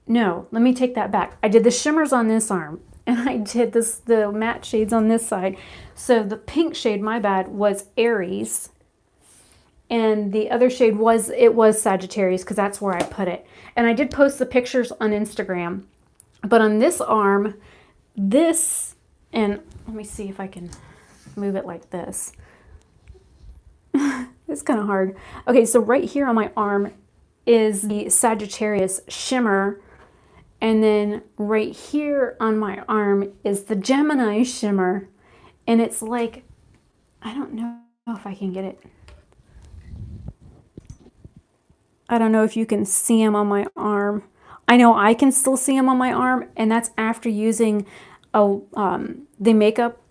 no, let me take that back. I did the shimmers on this arm, and I did the matte shades on this side. So the pink shade, my bad, was Aries. And the other shade was Sagittarius, because that's where I put it. And I did post the pictures on Instagram. But on this arm, and let me see if I can move it like this. It's kind of hard. Okay, so right here on my arm is the Sagittarius shimmer. And then right here on my arm is the Gemini shimmer. And it's like, I don't know if I can get it. I don't know if you can see them on my arm. I know I can still see them on my arm, and that's after using the makeup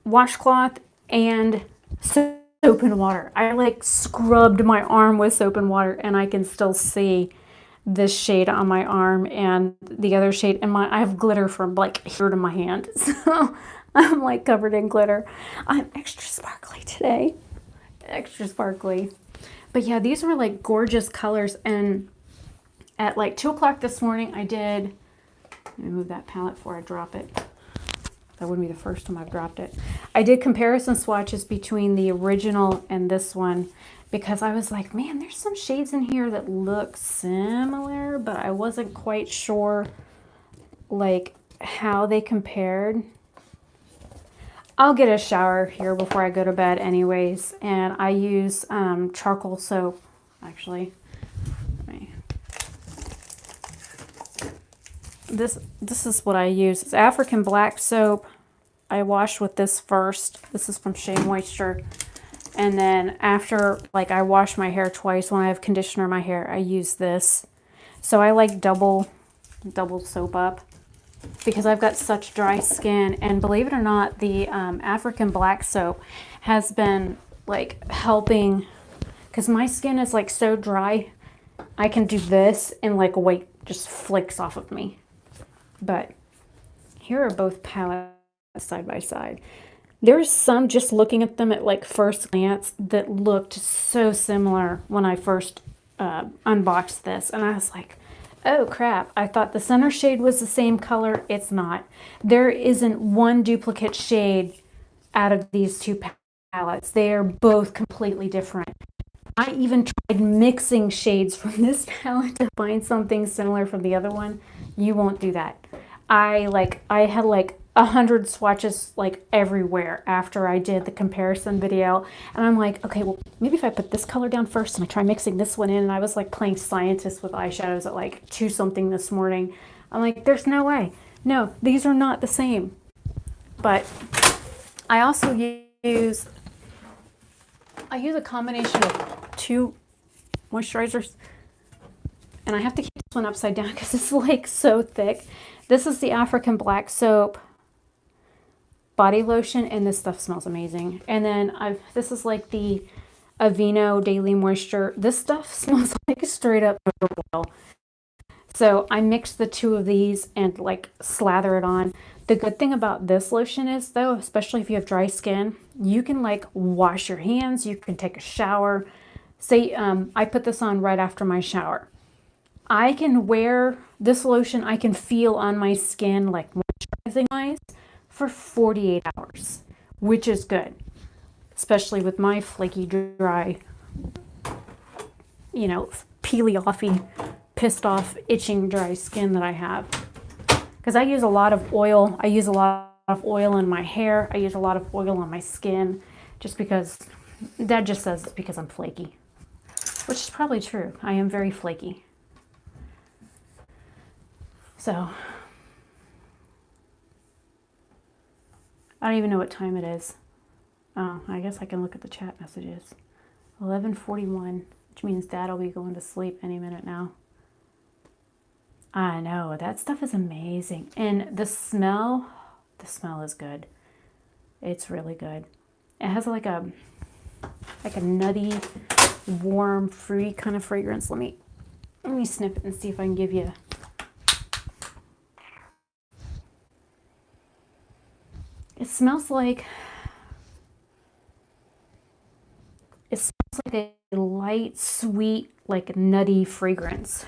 washcloth and soap and water. I like scrubbed my arm with soap and water, and I can still see this shade on my arm and the other shade. And I have glitter from like here to my hand, so I'm like covered in glitter. I'm extra sparkly today, extra sparkly. But yeah, these were like gorgeous colors. And at like 2 o'clock this morning, let me move that palette before I drop it. That wouldn't be the first time I've dropped it. I did comparison swatches between the original and this one, because I was like, man, there's some shades in here that look similar, but I wasn't quite sure like how they compared. I'll get a shower here before I go to bed anyways, and I use charcoal soap, actually. This is what I use. It's African black soap. I wash with this first. This is from Shea Moisture. And then after, like, I wash my hair twice, when I have conditioner in my hair, I use this. So I like double soap up, because I've got such dry skin. And believe it or not, the African black soap has been like helping, because my skin is like so dry. I can do this and like weight just flicks off of me. But here are both palettes side by side. There's some, just looking at them at like first glance, that looked so similar when I first unboxed this, and I was like, oh crap, I thought the center shade was the same color. It's not. There isn't one duplicate shade out of these two palettes. They are both completely different. I even tried mixing shades from this palette to find something similar from the other one. You won't do that. I had like 100 swatches like everywhere after I did the comparison video, and I'm like, okay, well, maybe if I put this color down first and I try mixing this one in. And I was like playing scientist with eyeshadows at like 2 something this morning. I'm like, there's no way. No, these are not the same. But I also use a combination of 2 moisturizers, and I have to keep this one upside down because it's like so thick. This is the African black soap body lotion, and this stuff smells amazing. And then this is like the Aveeno Daily Moisture. This stuff smells like straight up oil. So I mix the two of these and like slather it on. The good thing about this lotion is though, especially if you have dry skin, you can like wash your hands, you can take a shower. Say I put this on right after my shower. I can wear this lotion, I can feel on my skin like moisturizing wise for 48 hours, which is good, especially with my flaky, dry, you know, peely offy, pissed off, itching, dry skin that I have. Because I use a lot of oil. I use a lot of oil in my hair. I use a lot of oil on my skin just because that just says it's because I'm flaky, which is probably true. I am very flaky. So I don't even know what time it is. Oh, I guess I can look at the chat messages. 11:41, which means Dad will be going to sleep any minute now. I know, that stuff is amazing. And the smell is good. It's really good. It has like a nutty, warm, fruity kind of fragrance. Let me sniff it and see if I can give you. It smells like a light, sweet, like nutty fragrance.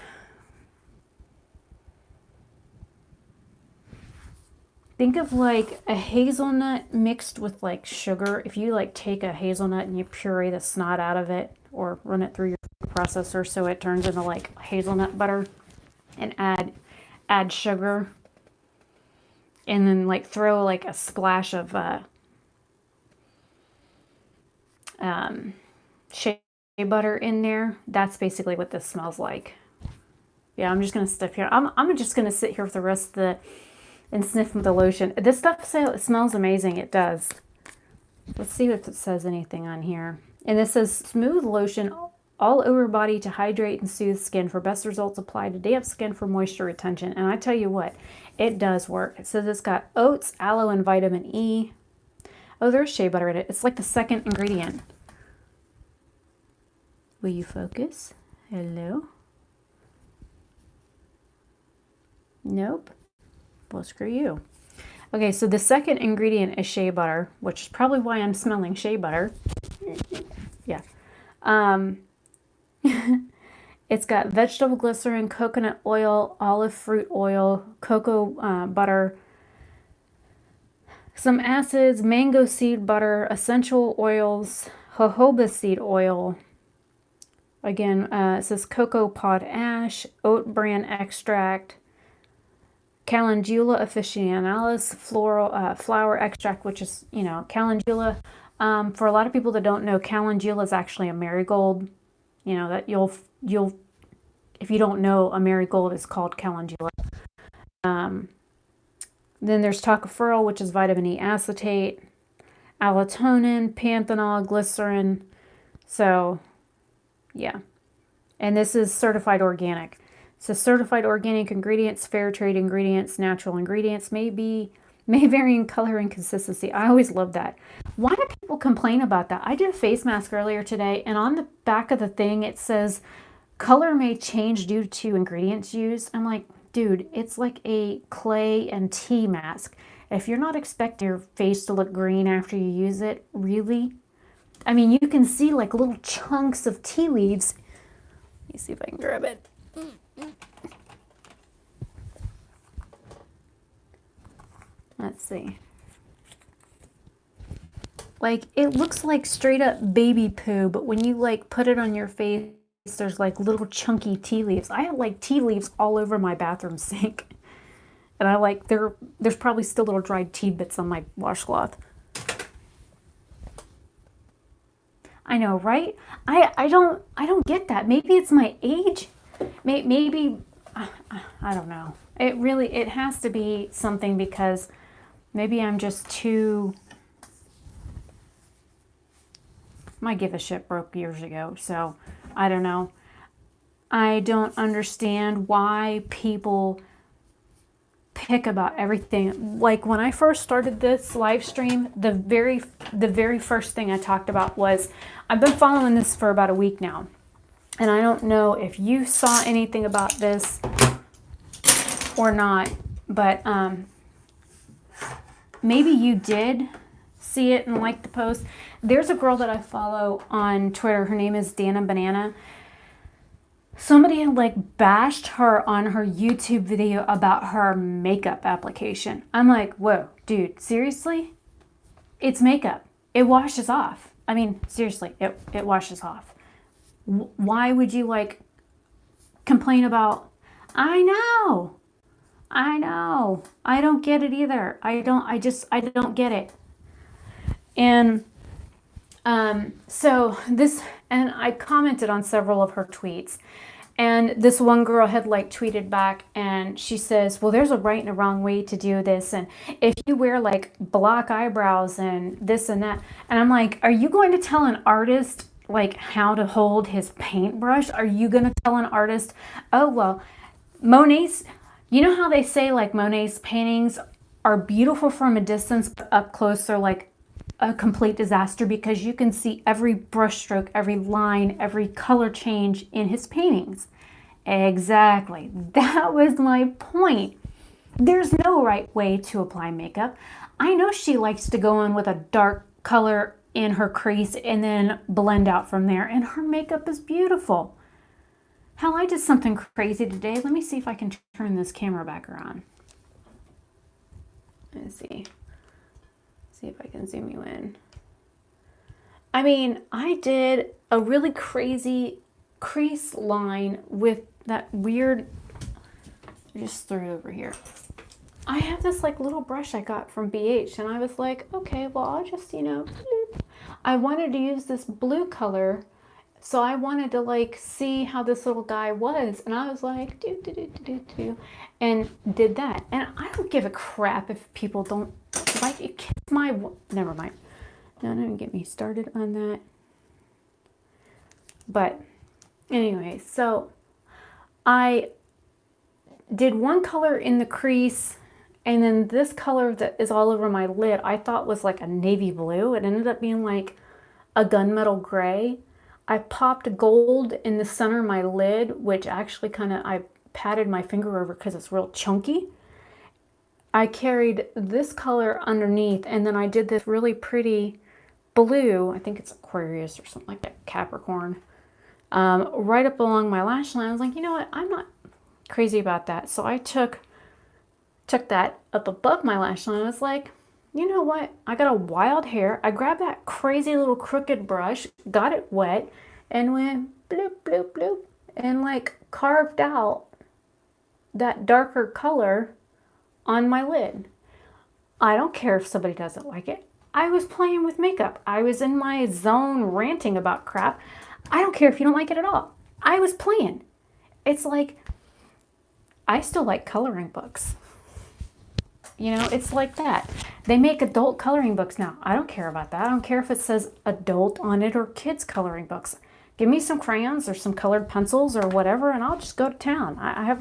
Think of like a hazelnut mixed with like sugar. If you like take a hazelnut and you puree the snot out of it or run it through your processor so it turns into like hazelnut butter and add sugar and then like throw like a splash of shea butter in there. That's basically what this smells like. Yeah, I'm just gonna sit here. I'm just gonna sit here for the rest of the and sniff the lotion. This stuff smells amazing. It does. Let's see if it says anything on here. And this says smooth lotion all over body to hydrate and soothe skin. For best results, apply to damp skin for moisture retention. And I tell you what, it does work. It says it's got oats, aloe, and vitamin E. Oh, there's shea butter in it. It's like the second ingredient. Will you focus? Hello? Nope. Well, screw you. Okay, so the second ingredient is shea butter, which is probably why I'm smelling shea butter. Yeah. It's got vegetable glycerin, coconut oil, olive fruit oil, cocoa butter, some acids, mango seed butter, essential oils, jojoba seed oil. Again, it says cocoa pod ash, oat bran extract, Calendula officinalis flower extract, which is, you know, calendula. For a lot of people that don't know, calendula is actually a marigold. You know, that you'll if you don't know, a marigold is called calendula. Then there's tocopherol, which is vitamin E acetate, allotonin, panthenol, glycerin. So, yeah. And this is certified organic. So certified organic ingredients, fair trade ingredients, natural ingredients may vary in color and consistency. I always love that. Why do people complain about that? I did a face mask earlier today, and on the back of the thing it says color may change due to ingredients used. I'm like, dude, it's like a clay and tea mask. If you're not expecting your face to look green after you use it, really? I mean, you can see like little chunks of tea leaves. Let me see if I can grab it. Let's see. Like, it looks like straight up baby poo, but when you like put it on your face, there's like little chunky tea leaves. I have like tea leaves all over my bathroom sink. And I like, there's probably still little dried tea bits on my washcloth. I know, right? I don't get that. Maybe it's my age. Maybe, I don't know. It has to be something because maybe I'm just too, my give a shit broke years ago, so I don't know. I don't understand why people pick about everything. Like when I first started this live stream, the very first thing I talked about was, I've been following this for about a week now. And I don't know if you saw anything about this. or not, but maybe you did see it and like the post. There's a girl that I follow on Twitter. Her name is Dana Banana. Somebody had like bashed her on her YouTube video about her makeup application. I'm like, whoa, dude, seriously? It's makeup. It washes off. I mean, seriously, it washes off. Why would you like complain about, I know. I don't get it either. I don't get it. And so this, and I commented on several of her tweets, and this one girl had like tweeted back, and she says, well, there's a right and a wrong way to do this, and if you wear like black eyebrows and this and that, and I'm like, are you going to tell an artist like how to hold his paintbrush? Are you going to tell an artist, oh, well, Monet's, you know how they say like Monet's paintings are beautiful from a distance, but up close they're like a complete disaster because you can see every brush stroke, every line, every color change in his paintings. Exactly. That was my point. There's no right way to apply makeup. I know she likes to go in with a dark color in her crease and then blend out from there, and her makeup is beautiful. Hell, I did something crazy today. Let me see if I can turn this camera back around. Let's see. See if I can zoom you in. I mean, I did a really crazy crease line with that weird, I just threw it over here. I have this like little brush I got from BH, and I was like, okay, well, I'll just, I wanted to use this blue color, so I wanted to like see how this little guy was, and I was like, and did that. And I don't give a crap if people don't like it. Never mind. No, don't get me started on that. But anyway, so I did one color in the crease, and then this color that is all over my lid I thought was like a navy blue. It ended up being like a gunmetal gray. I popped gold in the center of my lid, which actually I patted my finger over because it's real chunky. I carried this color underneath, and then I did this really pretty blue, I think it's Aquarius or something like that, Capricorn, right up along my lash line. I was like, you know what, I'm not crazy about that. So I took that up above my lash line. I was like, you know what, I got a wild hair. I grabbed that crazy little crooked brush, got it wet, and went bloop, bloop, bloop, and like carved out that darker color on my lid. I don't care if somebody doesn't like it. I was playing with makeup. I was in my zone ranting about crap. I don't care if you don't like it at all. I was playing. It's like, I still like coloring books. It's like that. They make adult coloring books now. I don't care about that. I don't care if it says adult on it or kids coloring books. Give me some crayons or some colored pencils or whatever, and I'll just go to town. I have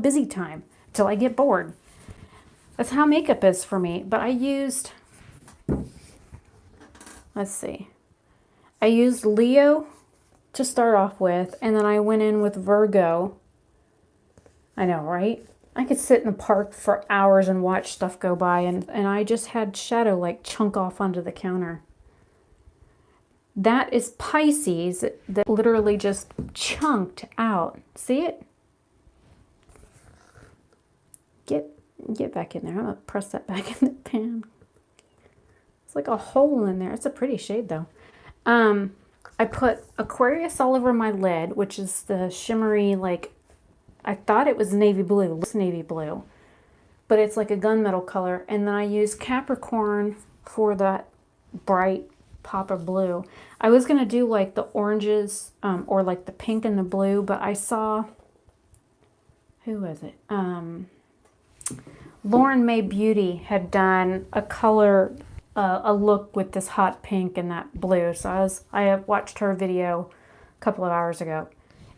busy time till I get bored. That's how makeup is for me. But I used, let's see, I used Leo to start off with, and then I went in with Virgo. I know, right? I could sit in the park for hours and watch stuff go by, and I just had shadow like chunk off onto the counter. That is Pisces that literally just chunked out. See it? Get back in there. I'm going to press that back in the pan. It's like a hole in there. It's a pretty shade though. I put Aquarius all over my lid, which is the shimmery, like, I thought it was navy blue. It's navy blue. But it's like a gunmetal color. And then I used Capricorn for that bright pop of blue. I was going to do like the oranges or like the pink and the blue, but I saw, who was it? Lauren May Beauty had done a color, a look with this hot pink and that blue. So I have watched her video a couple of hours ago,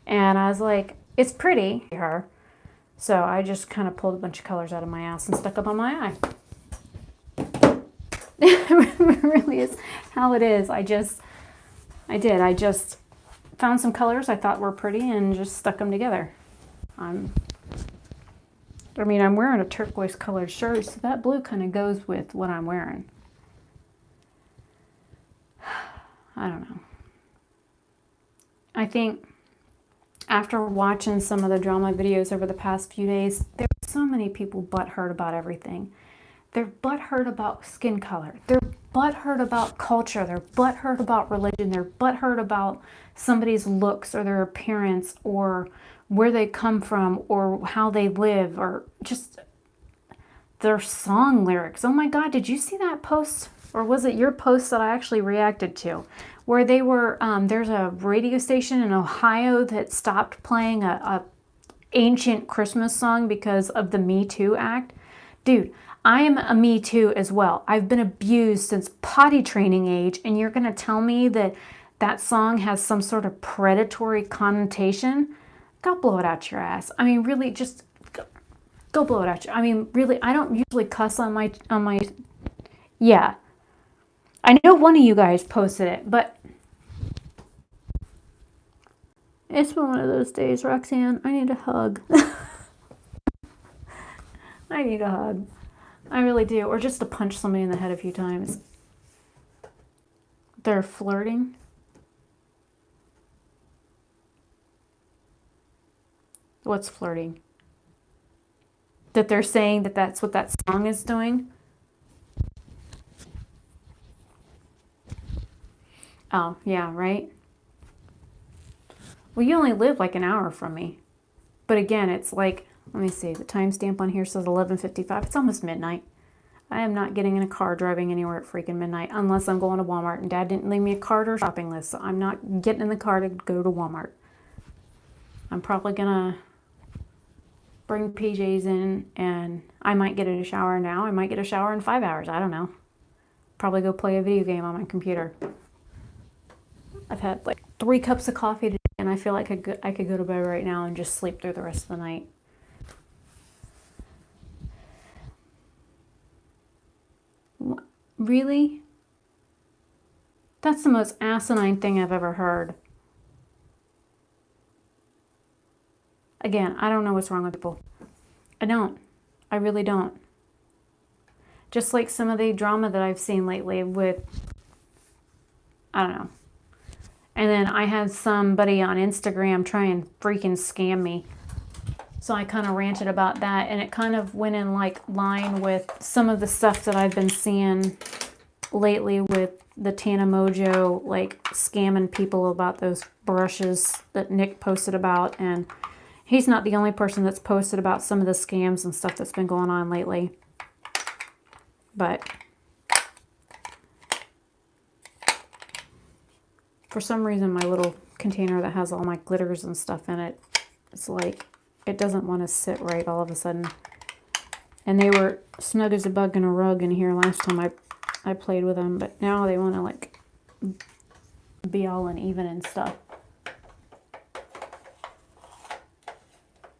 and I was like, it's pretty, her. So I just kind of pulled a bunch of colors out of my ass and stuck them on my eye. It really is how it is. I just found some colors I thought were pretty and just stuck them together. I mean, I'm wearing a turquoise colored shirt, so that blue kind of goes with what I'm wearing. I don't know. I think after watching some of the drama videos over the past few days, there are so many people butthurt about everything. They're butthurt about skin color. They're butthurt about culture. They're butthurt about religion. They're butthurt about somebody's looks or their appearance or where they come from or how they live or just their song lyrics. Oh my God, did you see that post? Or was it your post that I actually reacted to? Where they were, there's a radio station in Ohio that stopped playing a ancient Christmas song because of the Me Too Act. Dude, I am a Me Too as well. I've been abused since potty training age, and you're going to tell me that that song has some sort of predatory connotation? Go blow it out your ass. I mean, really, just go blow it out your... I mean, really, I don't usually cuss on my... Yeah. I know one of you guys posted it, but... It's been one of those days, Roxanne. I need a hug. I need a hug. I really do. Or just to punch somebody in the head a few times. They're flirting. What's flirting? That they're saying that that's what that song is doing? Oh, yeah, right? Well, you only live like an hour from me. But again, it's like, let me see, the timestamp on here says 11:55. It's almost midnight. I am not getting in a car driving anywhere at freaking midnight unless I'm going to Walmart, and Dad didn't leave me a card or shopping list, so I'm not getting in the car to go to Walmart. I'm probably gonna bring PJs in, and I might get in a shower now. I might get a shower in 5 hours. I don't know. Probably go play a video game on my computer. I've had like 3 cups of coffee today, and I feel like I could go to bed right now and just sleep through the rest of the night. Really? That's the most asinine thing I've ever heard. Again, I don't know what's wrong with people. I don't. I really don't. Just like some of the drama that I've seen lately with, I don't know. And then I had somebody on Instagram try and freaking scam me. So I kind of ranted about that, and it kind of went in like line with some of the stuff that I've been seeing lately with the Tana Mojo, like scamming people about those brushes that Nick posted about. And he's not the only person that's posted about some of the scams and stuff that's been going on lately. But for some reason, my little container that has all my glitters and stuff in it, it's like, it doesn't want to sit right all of a sudden. And they were snug as a bug in a rug in here last time I played with them, but now they want to like be all uneven and stuff.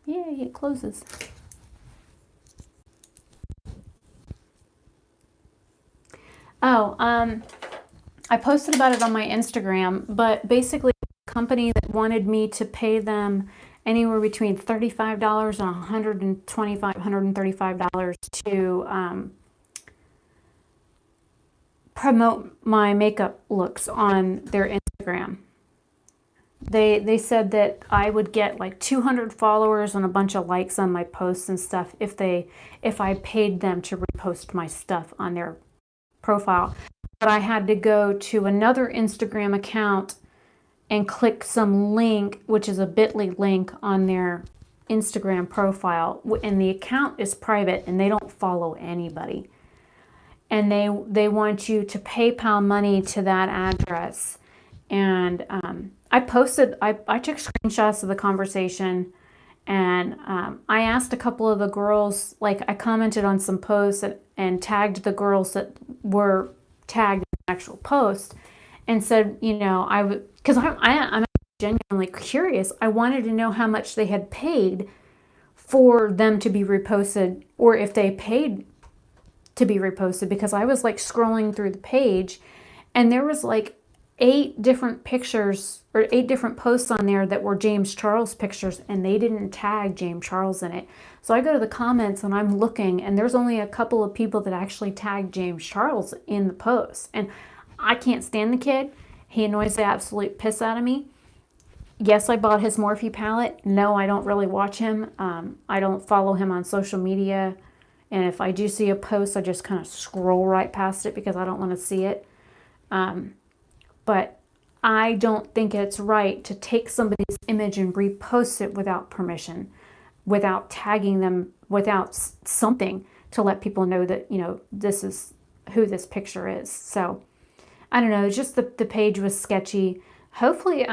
Yay, it closes. Oh, I posted about it on my Instagram, but basically a company that wanted me to pay them anywhere between $35 and $135 to promote my makeup looks on their Instagram. They said that I would get like 200 followers and a bunch of likes on my posts and stuff if I paid them to repost my stuff on their profile. But I had to go to another Instagram account and click some link, which is a bit.ly link on their Instagram profile. And the account is private and they don't follow anybody. And they want you to PayPal money to that address. And I took screenshots of the conversation, and I asked a couple of the girls, like I commented on some posts and tagged the girls that were tagged in the actual post and said, you know, because I'm genuinely curious. I wanted to know how much they had paid for them to be reposted, or if they paid to be reposted, because I was like scrolling through the page and there was like 8 different pictures or 8 different posts on there that were James Charles pictures, and they didn't tag James Charles in it. So I go to the comments and I'm looking, and there's only a couple of people that actually tagged James Charles in the post. And I can't stand the kid. He annoys the absolute piss out of me. Yes, I bought his Morphe palette. No, I don't really watch him. I don't follow him on social media. And if I do see a post, I just kind of scroll right past it because I don't want to see it. But I don't think it's right to take somebody's image and repost it without permission, without tagging them, without something to let people know that, this is who this picture is. So I don't know, just the page was sketchy. Hopefully,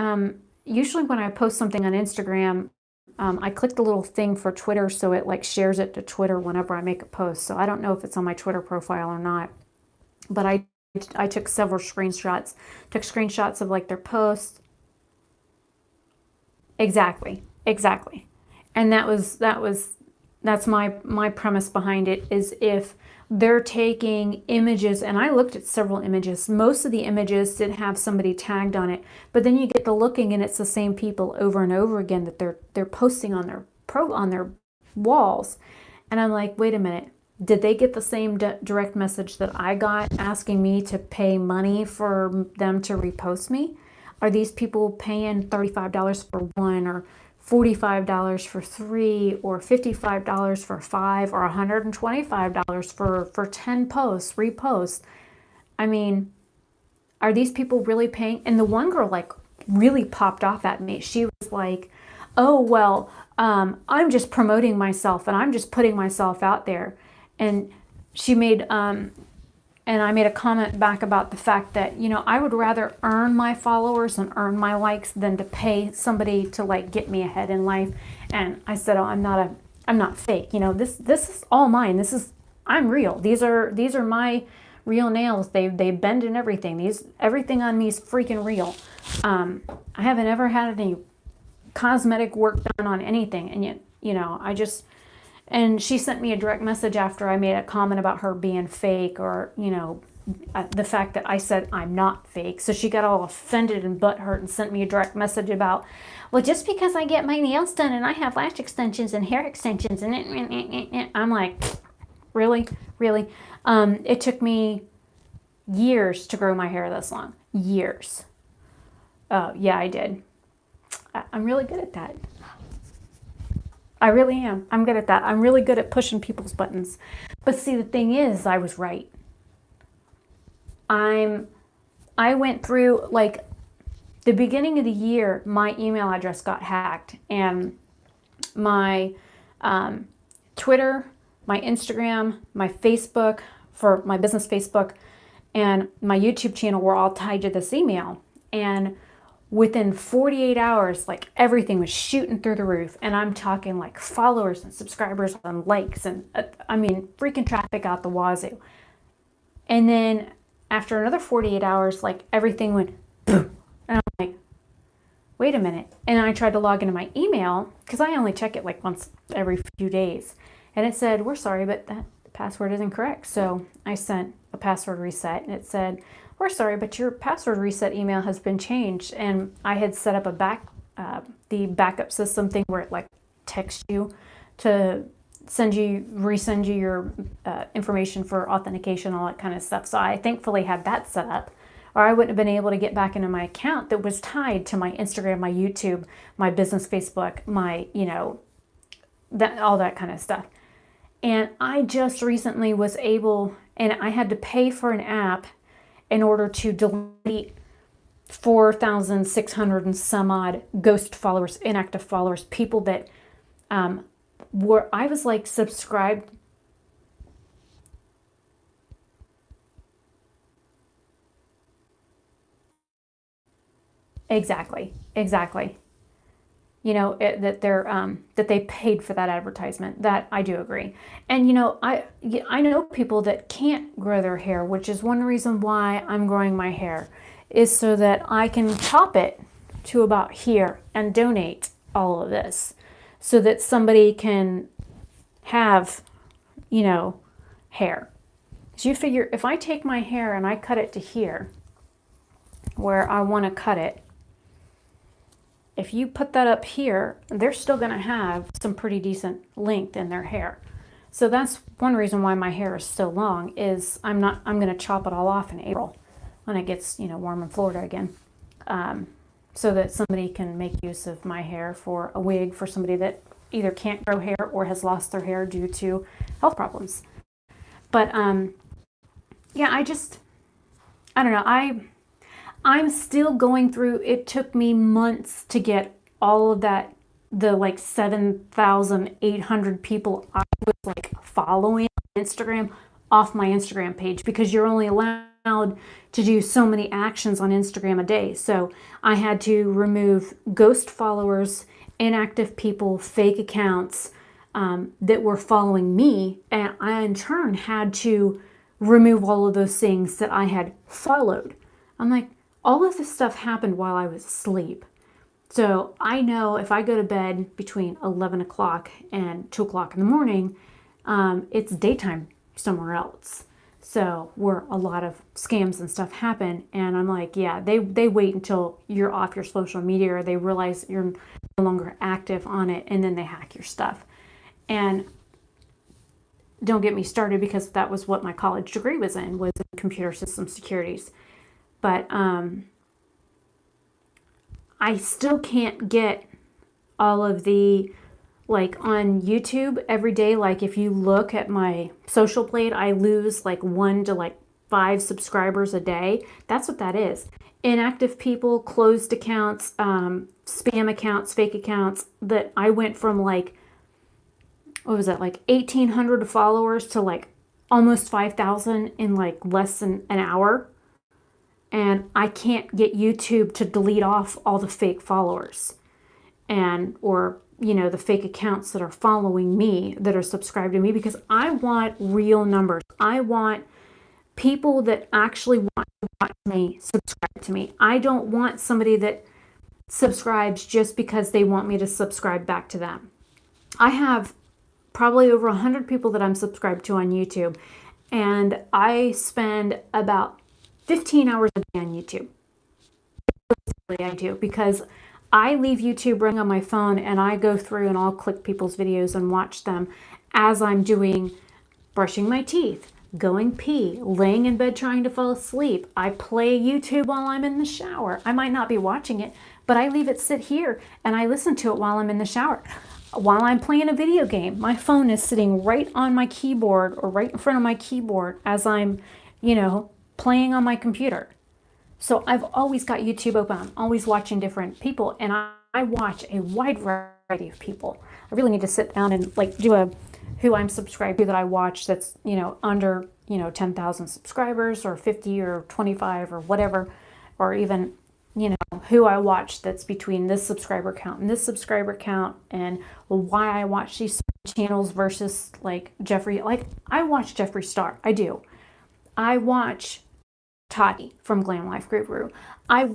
usually when I post something on Instagram, I click the little thing for Twitter so it like shares it to Twitter whenever I make a post. So I don't know if it's on my Twitter profile or not, but I took several screenshots, of like their posts. Exactly. And that's my premise behind it, is if they're taking images, and I looked at several images. Most of the images did have somebody tagged on it, but then you get to looking and it's the same people over and over again that they're posting on their walls. And I'm like, wait a minute. Did they get the same direct message that I got asking me to pay money for them to repost me? Are these people paying $35 for one, or $45 for 3, or $55 for 5, or $125 for 10 posts, reposts? I mean, are these people really paying? And the one girl like really popped off at me. She was like, oh, well, I'm just promoting myself and I'm just putting myself out there. And she made, and I made a comment back about the fact that, I would rather earn my followers and earn my likes than to pay somebody to like get me ahead in life. And I said, oh, I'm not fake. This is all mine. I'm real. These are my real nails. They bend and everything. Everything on me is freaking real. I haven't ever had any cosmetic work done on anything. And yet, and she sent me a direct message after I made a comment about her being fake, or, the fact that I said I'm not fake. So she got all offended and butthurt and sent me a direct message about, well, just because I get my nails done and I have lash extensions and hair extensions and I'm like, really? It took me years to grow my hair this long. Years. Yeah, I did. I'm really good at that. I really am. I'm good at that. I'm really good at pushing people's buttons. But see, the thing is, I was right. I went through, like, the beginning of the year, my email address got hacked, and my Twitter, my Instagram, my Facebook, for my business Facebook, and my YouTube channel were all tied to this email. And within 48 hours, like, everything was shooting through the roof. And I'm talking like followers and subscribers and likes and freaking traffic out the wazoo. And then after another 48 hours, like, everything went boom. And I'm like, wait a minute. And I tried to log into my email, because I only check it like once every few days. And it said, we're sorry, but that password isn't correct. So I sent a password reset, and it said, we're sorry, but your password reset email has been changed. And I had set up the backup system thing where it like texts you to resend you your information for authentication, all that kind of stuff. So I thankfully had that set up, or I wouldn't have been able to get back into my account that was tied to my Instagram, my YouTube, my business Facebook, my, all that kind of stuff. And I just recently was able, and I had to pay for an app in order to delete 4,600 and some odd ghost followers, inactive followers, people that I was like subscribed. Exactly. That they paid for that advertisement. That I do agree. And I know people that can't grow their hair, which is one reason why I'm growing my hair, is so that I can top it to about here and donate all of this, so that somebody can have, hair. So you figure, if I take my hair and I cut it to here, where I want to cut it, if you put that up here, they're still going to have some pretty decent length in their hair. So that's one reason why my hair is so long, is I'm going to chop it all off in April when it gets, warm in Florida again. So that somebody can make use of my hair for a wig for somebody that either can't grow hair or has lost their hair due to health problems. But yeah, I don't know. I'm still going through, it took me months to get all of that, the like 7,800 people I was like following on Instagram off my Instagram page, because you're only allowed to do so many actions on Instagram a day. So I had to remove ghost followers, inactive people, fake accounts that were following me. And I in turn had to remove all of those things that I had followed. I'm like, all of this stuff happened while I was asleep. So I know if I go to bed between 11 o'clock and 2 o'clock in the morning, it's daytime somewhere else. So where a lot of scams and stuff happen. And I'm like, yeah, they wait until you're off your social media, or they realize you're no longer active on it, and then they hack your stuff. And don't get me started, because that was what my college degree was in computer system securities. But I still can't get all of the, like on YouTube every day, like if you look at my social plate, I lose like 1 to like 5 subscribers a day. That's what that is. Inactive people, closed accounts, spam accounts, fake accounts, that I went from like, what was that, like 1,800 followers to like almost 5,000 in like less than an hour. And I can't get YouTube to delete off all the fake followers or the fake accounts that are following me, that are subscribed to me, because I want real numbers. I want people that actually want to watch me subscribe to me. I don't want somebody that subscribes just because they want me to subscribe back to them. I have probably over 100 people that I'm subscribed to on YouTube, and I spend about 15 hours a day on YouTube. I do, because I leave YouTube running on my phone, and I go through and I'll click people's videos and watch them as I'm doing, brushing my teeth, going pee, laying in bed trying to fall asleep. I play YouTube while I'm in the shower. I might not be watching it, but I leave it sit here and I listen to it while I'm in the shower. While I'm playing a video game, my phone is sitting right on my keyboard, or right in front of my keyboard, as I'm, playing on my computer. So I've always got YouTube open. I'm always watching different people, and I watch a wide variety of people. I really need to sit down and like do a who I'm subscribed to that I watch that's, under, 10,000 subscribers, or 50 or 25 or whatever, or even, who I watch that's between this subscriber count and this subscriber count, and why I watch these channels versus like Jeffree. Like, I watch Jeffree Star. I do. I watch Tati from Glam Life Guru. I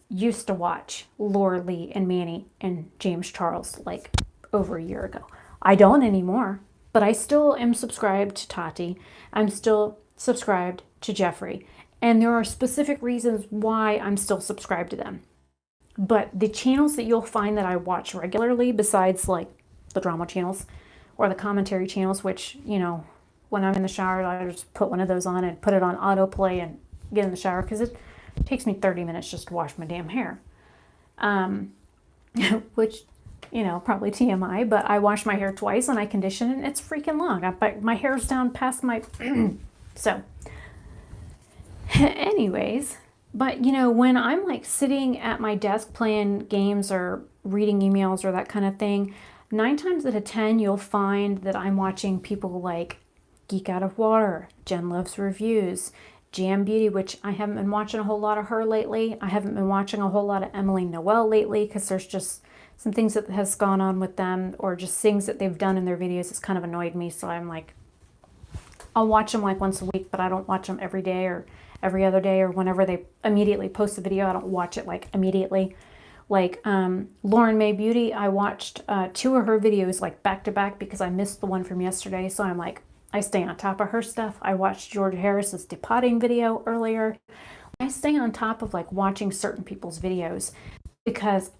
used to watch Laura Lee and Manny and James Charles like over a year ago. I don't anymore, but I still am subscribed to Tati. I'm still subscribed to Jeffree. And there are specific reasons why I'm still subscribed to them. But the channels that you'll find that I watch regularly, besides like the drama channels or the commentary channels, which, when I'm in the shower, I just put one of those on and put it on autoplay and get in the shower, because it takes me 30 minutes just to wash my damn hair. Which, probably TMI, but I wash my hair twice and I condition it, and it's freaking long. My hair's down past my... So, anyways, but, when I'm like sitting at my desk playing games or reading emails or that kind of thing, 9 times out of 10, you'll find that I'm watching people like Geek Out of Water, Jen Loves Reviews, Jam Beauty, which I haven't been watching a whole lot of her lately. I haven't been watching a whole lot of Emily Noel lately, because there's just some things that has gone on with them, or just things that they've done in their videos that's kind of annoyed me. So I'm like, I'll watch them like once a week, but I don't watch them every day or every other day, or whenever they immediately post a video, I don't watch it like immediately. Like Lauren May Beauty, I watched 2 of her videos like back to back, because I missed the one from yesterday. So I'm like, I stay on top of her stuff. I watched George Harris's depotting video earlier. I stay on top of like watching certain people's videos because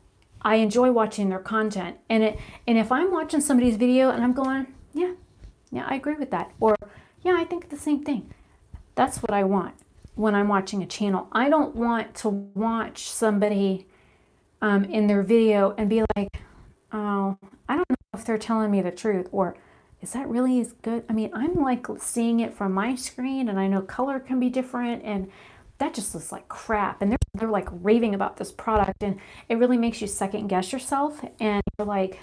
I enjoy watching their content. And if I'm watching somebody's video and I'm going, yeah, yeah, I agree with that. Or yeah, I think the same thing. That's what I want when I'm watching a channel. I don't want to watch somebody in their video and be like, oh, I don't know if they're telling me the truth, or is that really as good? I mean, I'm like seeing it from my screen, and I know color can be different, and that just looks like crap. And they're like raving about this product, and it really makes you second guess yourself. And you're like,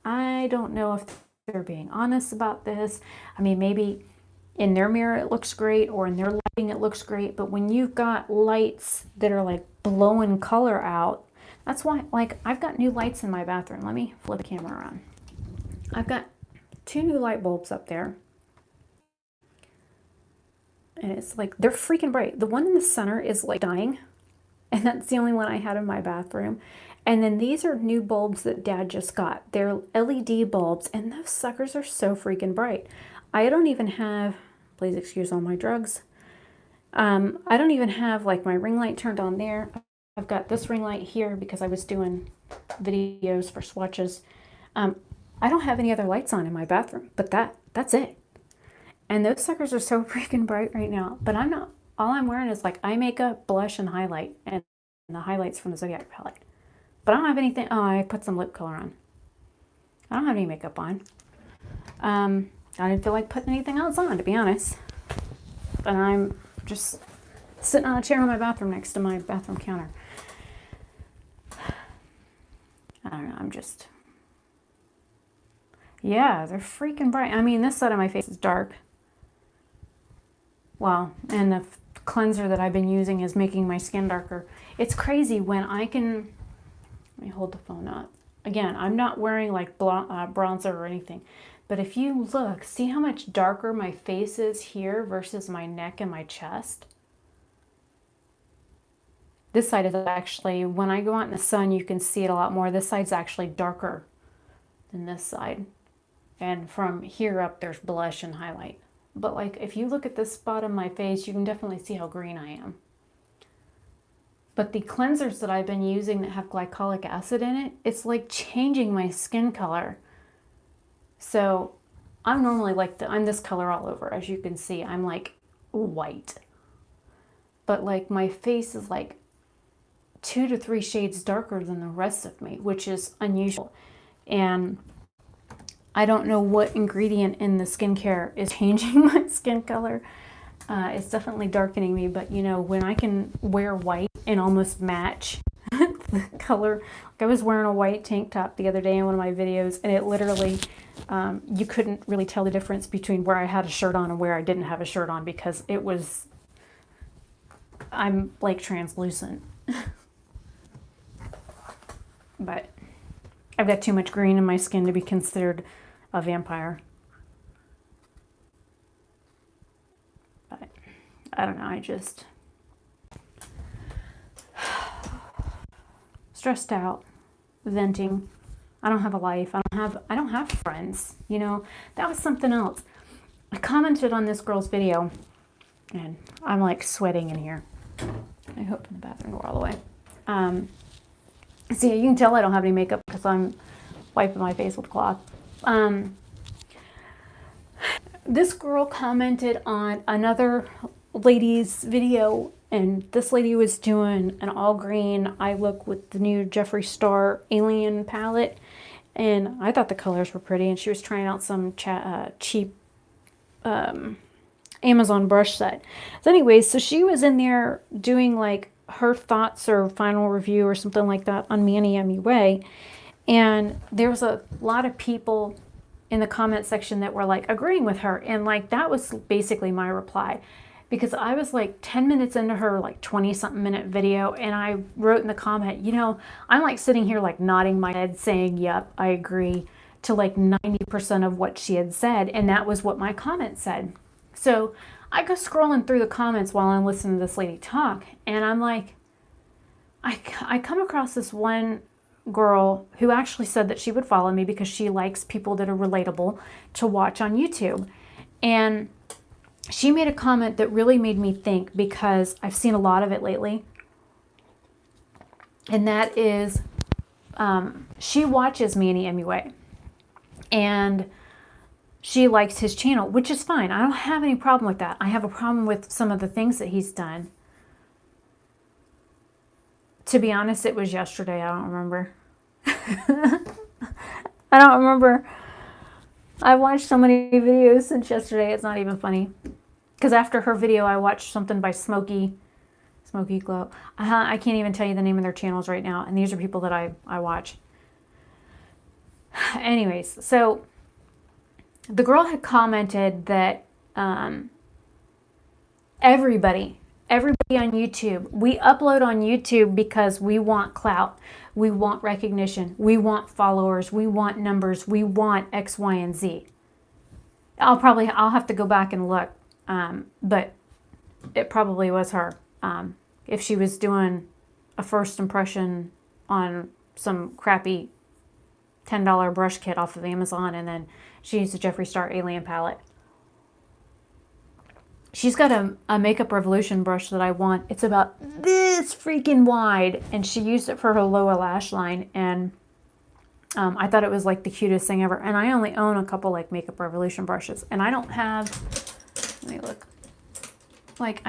I don't know if they're being honest about this. I mean, maybe in their mirror it looks great, or in their lighting it looks great, but when you've got lights that are like blowing color out, that's why, like, I've got new lights in my bathroom. Let me flip the camera around. I've got 2 new light bulbs up there. And it's like, they're freaking bright. The one in the center is like dying. And that's the only one I had in my bathroom. And then these are new bulbs that Dad just got. They're LED bulbs, and those suckers are so freaking bright. I don't even have, please excuse all my drugs. I don't even have like my ring light turned on there. I've got this ring light here because I was doing videos for swatches. I don't have any other lights on in my bathroom, but that's it. And those suckers are so freaking bright right now. But I'm not, all I'm wearing is like eye makeup, blush, and highlight. And the highlights from the Zodiac palette. But I don't have anything, oh, I put some lip color on. I don't have any makeup on. I didn't feel like putting anything else on, to be honest. But I'm just sitting on a chair in my bathroom next to my bathroom counter. I don't know, I'm just, yeah, they're freaking bright. I mean, this side of my face is dark. Well, and the cleanser that I've been using is making my skin darker. It's crazy when I can, let me hold the phone up. Again, I'm not wearing like bronzer or anything. But if you look, see how much darker my face is here versus my neck and my chest? This side is actually, when I go out in the sun, you can see it a lot more. This side's actually darker than this side. And from here up, there's blush and highlight. But like, if you look at this spot on my face, you can definitely see how green I am. But the cleansers that I've been using that have glycolic acid in it, it's like changing my skin color. So I'm normally like, I'm this color all over. As you can see, I'm like white. But like my face is like 2 to 3 shades darker than the rest of me, which is unusual. And I don't know what ingredient in the skincare is changing my skin color. It's definitely darkening me, but you know, when I can wear white and almost match the color. Like I was wearing a white tank top the other day in one of my videos, and it literally, you couldn't really tell the difference between where I had a shirt on and where I didn't have a shirt on, because it was, I'm like translucent. But I've got too much green in my skin to be considered a vampire. But I don't know, I just stressed out, venting. I don't have a life. I don't have friends. You know, that was something else. I commented on this girl's video, and I'm like sweating in here. I opened the bathroom door all the way. See, you can tell I don't have any makeup because I'm wiping my face with cloth. This girl commented on another lady's video, and this lady was doing an all green eye look with the new Jeffree Star Alien palette, and I thought the colors were pretty, and she was trying out some cheap Amazon brush set. So anyways, so she was in there doing like her thoughts or final review or something like that on Manny MUA, and there was a lot of people in the comment section that were like agreeing with her, and like that was basically my reply, because I was like 10 minutes into her like 20 something minute video, and I wrote in the comment, you know, I'm like sitting here like nodding my head saying yep, I agree to like 90% of what she had said, and that was what my comment said. So I go scrolling through the comments while I'm listening to this lady talk, and I'm like, I come across this one girl who actually said that she would follow me because she likes people that are relatable to watch on YouTube. And she made a comment that really made me think, because I've seen a lot of it lately. And that is, she watches Manny MUA. And she likes his channel, which is fine. I don't have any problem with that. I have a problem with some of the things that he's done. To be honest, it was yesterday. I don't remember. I don't remember. I've watched so many videos since yesterday, it's not even funny. Because after her video, I watched something by Smokey Glow. I can't even tell you the name of their channels right now. And these are people that I watch. Anyways, so the girl had commented that everybody on YouTube, we upload on YouTube because we want clout, we want recognition, we want followers, we want numbers, we want X, Y, and Z. I'll have to go back and look, but it probably was her. If she was doing a first impression on some crappy $10 brush kit off of Amazon, and then she used a Jeffree Star Alien palette. She's got a Makeup Revolution brush that I want. It's about this freaking wide, and she used it for her lower lash line, and I thought it was like the cutest thing ever. And I only own a couple like Makeup Revolution brushes, and I don't have, let me look, like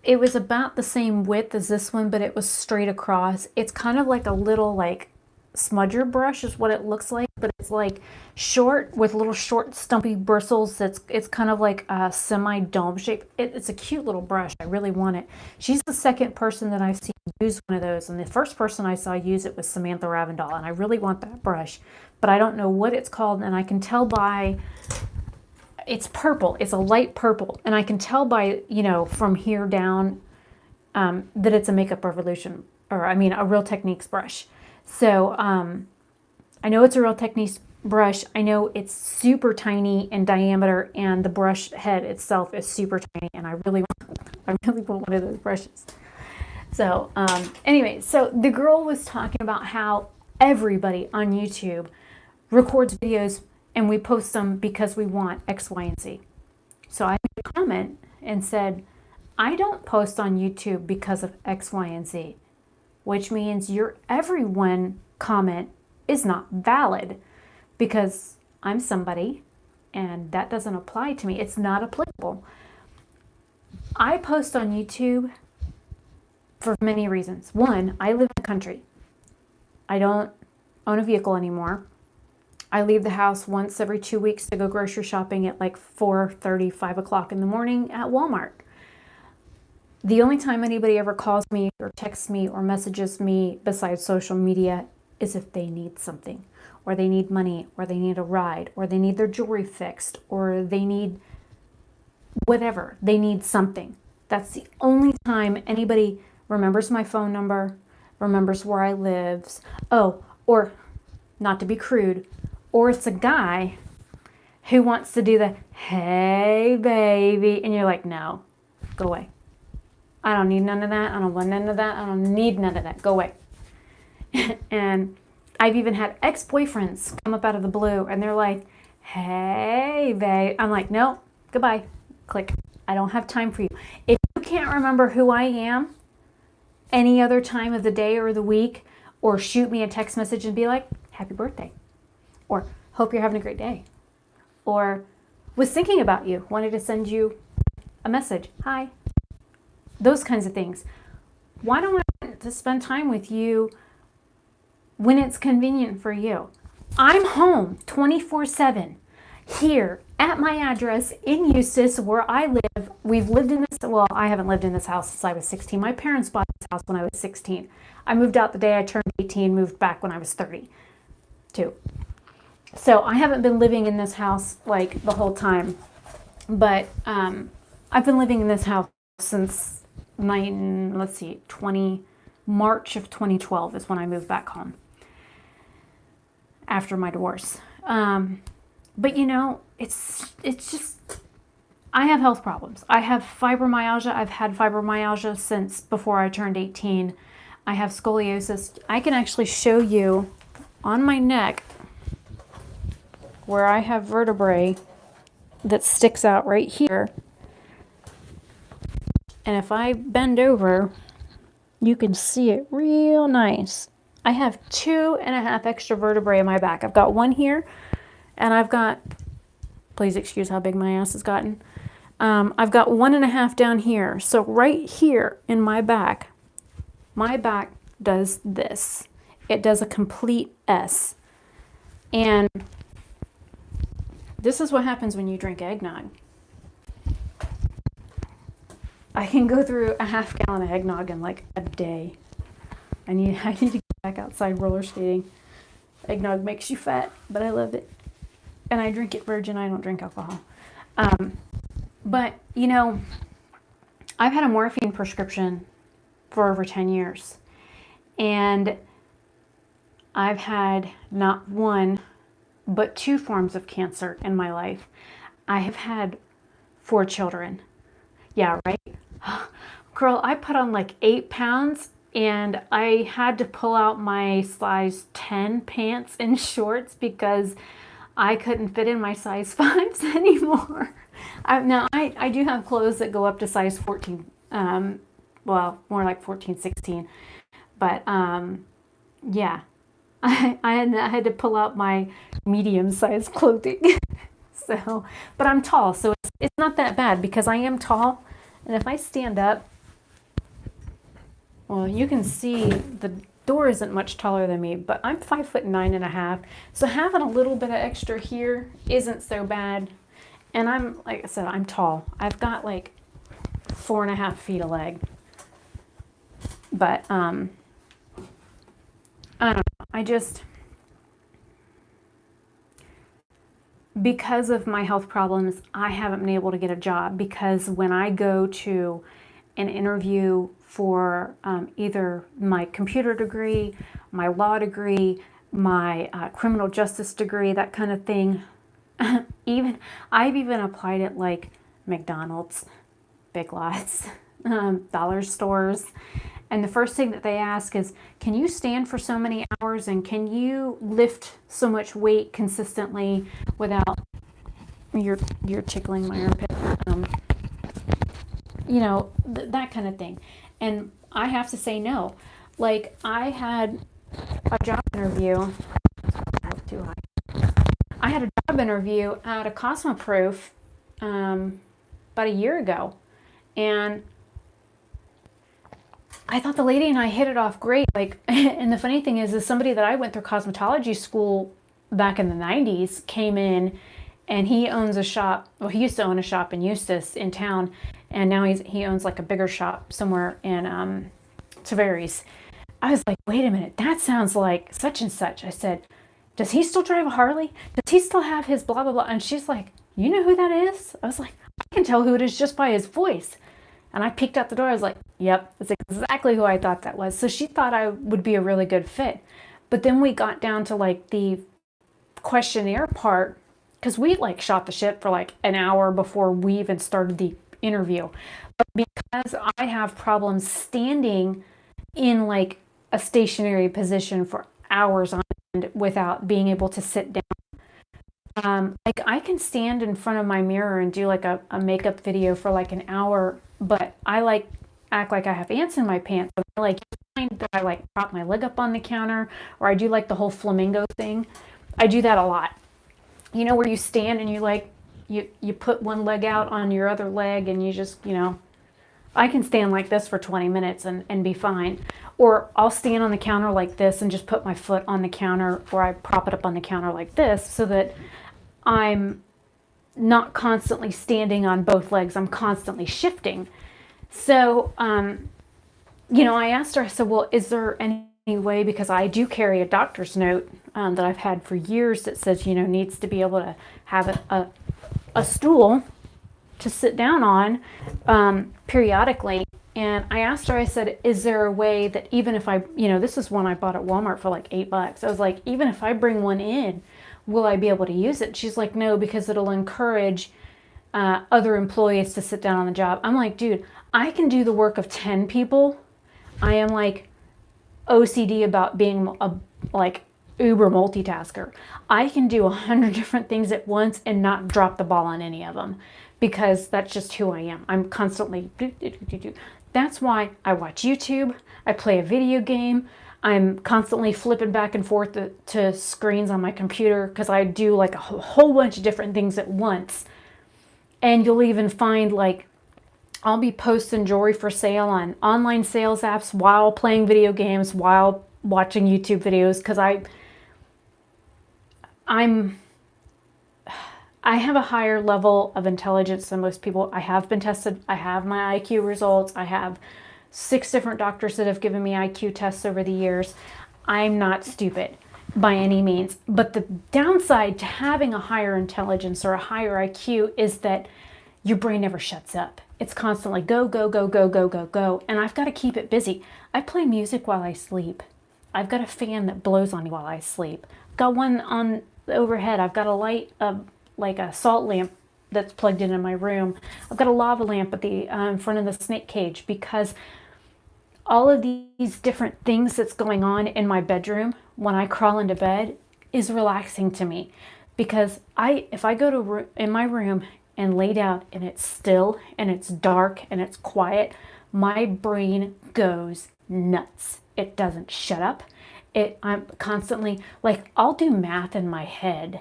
it was about the same width as this one, but it was straight across. It's kind of like a little like smudger brush is what it looks like, but it's like short with little short stumpy bristles. It's kind of like a semi-dome shape. It's a cute little brush. I really want it. She's the second person that I've seen use one of those, and the first person I saw use it was Samantha Ravindal, and I really want that brush, but I don't know what it's called, and I can tell by, it's purple. It's a light purple, and I can tell by, from here down that it's a Makeup Revolution, or I mean a Real Techniques brush. So I know it's a Real Techniques brush. I know it's super tiny in diameter, and the brush head itself is super tiny, and I really want one of those brushes. So anyway, so the girl was talking about how everybody on YouTube records videos and we post them because we want X, Y, and Z. So I made a comment and said, I don't post on YouTube because of X, Y, and Z, which means your everyone comment is not valid because I'm somebody and that doesn't apply to me. It's not applicable. I post on YouTube for many reasons. One, I live in the country. I don't own a vehicle anymore. I leave the house once every 2 weeks to go grocery shopping at like 4:30, 5 o'clock in the morning at Walmart. The only time anybody ever calls me or texts me or messages me besides social media is if they need something, or they need money, or they need a ride, or they need their jewelry fixed, or they need whatever. They need something. That's the only time anybody remembers my phone number, remembers where I live. Oh, or not to be crude, or it's a guy who wants to do the, hey, baby, and you're like, no, go away. I don't need none of that. I don't want none of that. I don't need none of that. Go away. And I've even had ex-boyfriends come up out of the blue, and they're like, hey, babe. I'm like, no, goodbye. Click. I don't have time for you. If you can't remember who I am any other time of the day or the week, or shoot me a text message and be like, happy birthday, or hope you're having a great day, or was thinking about you, wanted to send you a message, hi, those kinds of things. Why don't I want to spend time with you when it's convenient for you? I'm home 24/7 here at my address in Eustis, where I live. We've lived in this, well, I haven't lived in this house since I was 16. My parents bought this house when I was 16. I moved out the day I turned 18, moved back when I was 32. So I haven't been living in this house like the whole time, but I've been living in this house since March of 2012 is when I moved back home after my divorce. But it's just, I have health problems. I have fibromyalgia. I've had fibromyalgia since before I turned 18. I have scoliosis. I can actually show you on my neck where I have vertebrae that sticks out right here. And if I bend over, you can see it real nice. I have 2.5 extra vertebrae in my back. I've got one here, and I've got, please excuse how big my ass has gotten. I've got 1.5 down here. So right here in my back does this. It does a complete S. And this is what happens when you drink eggnog. I can go through a half gallon of eggnog in like a day. I need to get back outside roller skating. Eggnog makes you fat, but I love it. And I drink it virgin. I don't drink alcohol. But, you know, I've had a morphine prescription for over 10 years. And I've had not one, but 2 forms of cancer in my life. I have had 4 children. Yeah, right? Girl, I put on like 8 pounds and I had to pull out my size 10 pants and shorts because I couldn't fit in my size 5s anymore. Now, I do have clothes that go up to size 14. Well, more like 14, 16. But yeah, I had to pull out my medium size clothing. So, but I'm tall, so it's not that bad because I am tall. And if I stand up, well, you can see the door isn't much taller than me, but I'm 5'9.5". So having a little bit of extra here isn't so bad. And I'm, like I said, I'm tall. I've got like 4.5 feet of leg. But I don't know. Because of my health problems, I haven't been able to get a job because when I go to an interview for either my computer degree, my law degree, my criminal justice degree, that kind of thing, I've even applied at like McDonald's, Big Lots, dollar stores. And the first thing that they ask is, can you stand for so many hours and can you lift so much weight consistently without, you're tickling my armpit, you know, that kind of thing. And I have to say no. Like, I had a job interview, too high. I had a job interview at a Cosmoproof about a year ago. And I thought the lady and I hit it off great. Like, and the funny thing is somebody that I went through cosmetology school back in the 90s came in, and he owns a shop. Well, he used to own a shop in Eustis in town, and now he owns like a bigger shop somewhere in Tavares. I was like, wait a minute, that sounds like such and such. I said, does he still drive a Harley? Does he still have his blah, blah, blah? And she's like, you know who that is? I was like, I can tell who it is just by his voice. And I peeked out the door. I was like, yep, that's exactly who I thought that was. So she thought I would be a really good fit. But then we got down to like the questionnaire part, because we like shot the shit for like an hour before we even started the interview. But because I have problems standing in like a stationary position for hours on end without being able to sit down, like I can stand in front of my mirror and do like a makeup video for like an hour, but I like act like I have ants in my pants. I like find that I like prop my leg up on the counter, or I do like the whole flamingo thing. I do that a lot. You know, where you stand and you like you put one leg out on your other leg and you just, you know, I can stand like this for 20 minutes and be fine. Or I'll stand on the counter like this and just put my foot on the counter, or I prop it up on the counter like this so that I'm not constantly standing on both legs. I'm constantly shifting. So, you know, I asked her, I said, well, is there any way, because I do carry a doctor's note that I've had for years that says, you know, needs to be able to have a stool to sit down on periodically. And I asked her, I said, is there a way that even if I, you know, this is one I bought at Walmart for like $8. I was like, even if I bring one in, will I be able to use it? She's like, no, because it'll encourage other employees to sit down on the job. I'm like, dude, I can do the work of 10 people. I am like OCD about being a like uber multitasker. I can do 100 different things at once and not drop the ball on any of them, because that's just who I am. I'm constantly, that's why I watch YouTube, I play a video game, I'm constantly flipping back and forth to screens on my computer because I do like a whole bunch of different things at once. And you'll even find like, I'll be posting jewelry for sale on online sales apps while playing video games, while watching YouTube videos, because I have a higher level of intelligence than most people. I have been tested. I have my IQ results. I have 6 different doctors that have given me IQ tests over the years. I'm not stupid by any means. But the downside to having a higher intelligence or a higher IQ is that your brain never shuts up. It's constantly go, go, go, go, go, go, go. And I've got to keep it busy. I play music while I sleep. I've got a fan that blows on me while I sleep. I've got one on the overhead. I've got a light, like a salt lamp that's plugged in my room. I've got a lava lamp at the in front of the snake cage, because all of these different things that's going on in my bedroom when I crawl into bed is relaxing to me. Because if I go to in my room and lay down and it's still and it's dark and it's quiet, my brain goes nuts. It doesn't shut up. I'm constantly like, I'll do math in my head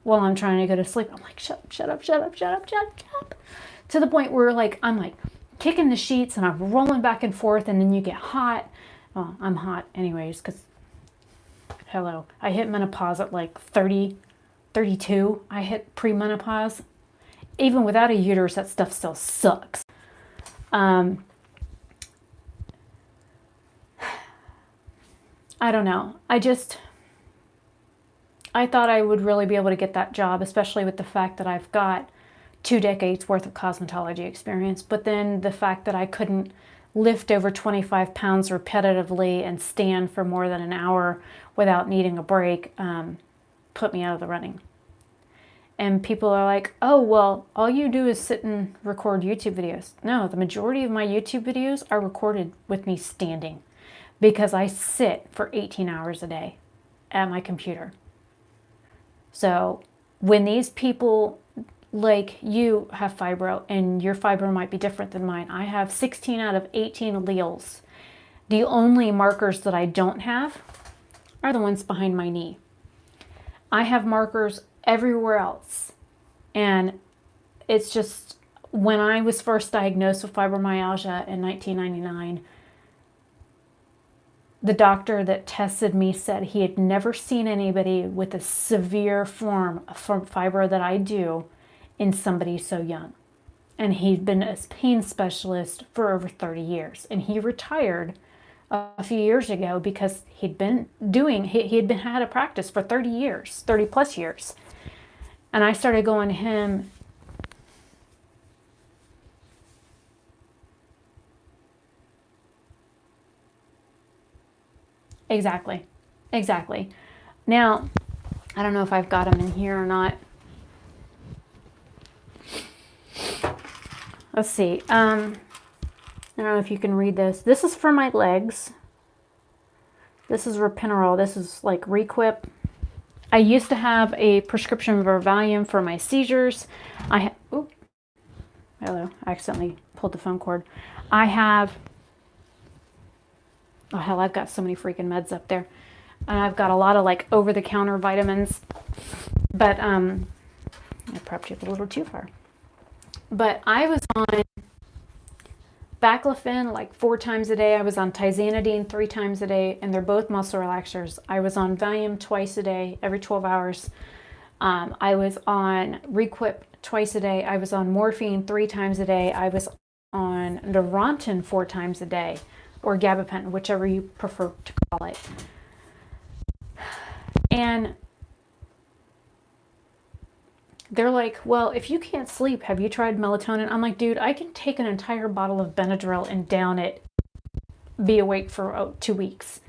while I'm trying to go to sleep. I'm like, shut up, shut up, shut up, shut up, shut up, shut up. To the point where like, I'm like kicking the sheets and I'm rolling back and forth, and then you get hot. Well, I'm hot anyways, because hello, I hit menopause at like 30, 32. I hit pre-menopause. Even without a uterus, that stuff still sucks. I don't know. I thought I would really be able to get that job, especially with the fact that I've got 2 decades worth of cosmetology experience. But then the fact that I couldn't lift over 25 pounds repetitively and stand for more than an hour without needing a break put me out of the running. And people are like, oh, well, all you do is sit and record YouTube videos. No, the majority of my YouTube videos are recorded with me standing, because I sit for 18 hours a day at my computer. So when these people like you have fibro, and your fibro might be different than mine, I have 16 out of 18 alleles. The only markers that I don't have are the ones behind my knee. I have markers everywhere else. And it's just, when I was first diagnosed with fibromyalgia in 1999, the doctor that tested me said he had never seen anybody with a severe form of fibro that I do in somebody so young. And he'd been a pain specialist for over 30 years. And he retired a few years ago because he'd been had a practice for 30 years, 30 plus years. And I started going to him. Exactly. Now, I don't know if I've got them in here or not. Let's see. I don't know if you can read this. This is for my legs. This is Repinerol. This is like Requip. I used to have a prescription for Valium for my seizures. Hello, I accidentally pulled the phone cord. Oh hell, I've got so many freaking meds up there. And I've got a lot of like over-the-counter vitamins. But I prepped you a little too far. But I was on Baclofen like 4 times a day. I was on Tizanidine 3 times a day, and they're both muscle relaxers. I was on Valium twice a day, every 12 hours. I was on Requip twice a day. I was on morphine 3 times a day. I was on Neurontin 4 times a day, or gabapentin, whichever you prefer to call it. And they're like, well, if you can't sleep, have you tried melatonin? I'm like, dude, I can take an entire bottle of Benadryl and down it, be awake for 2 weeks.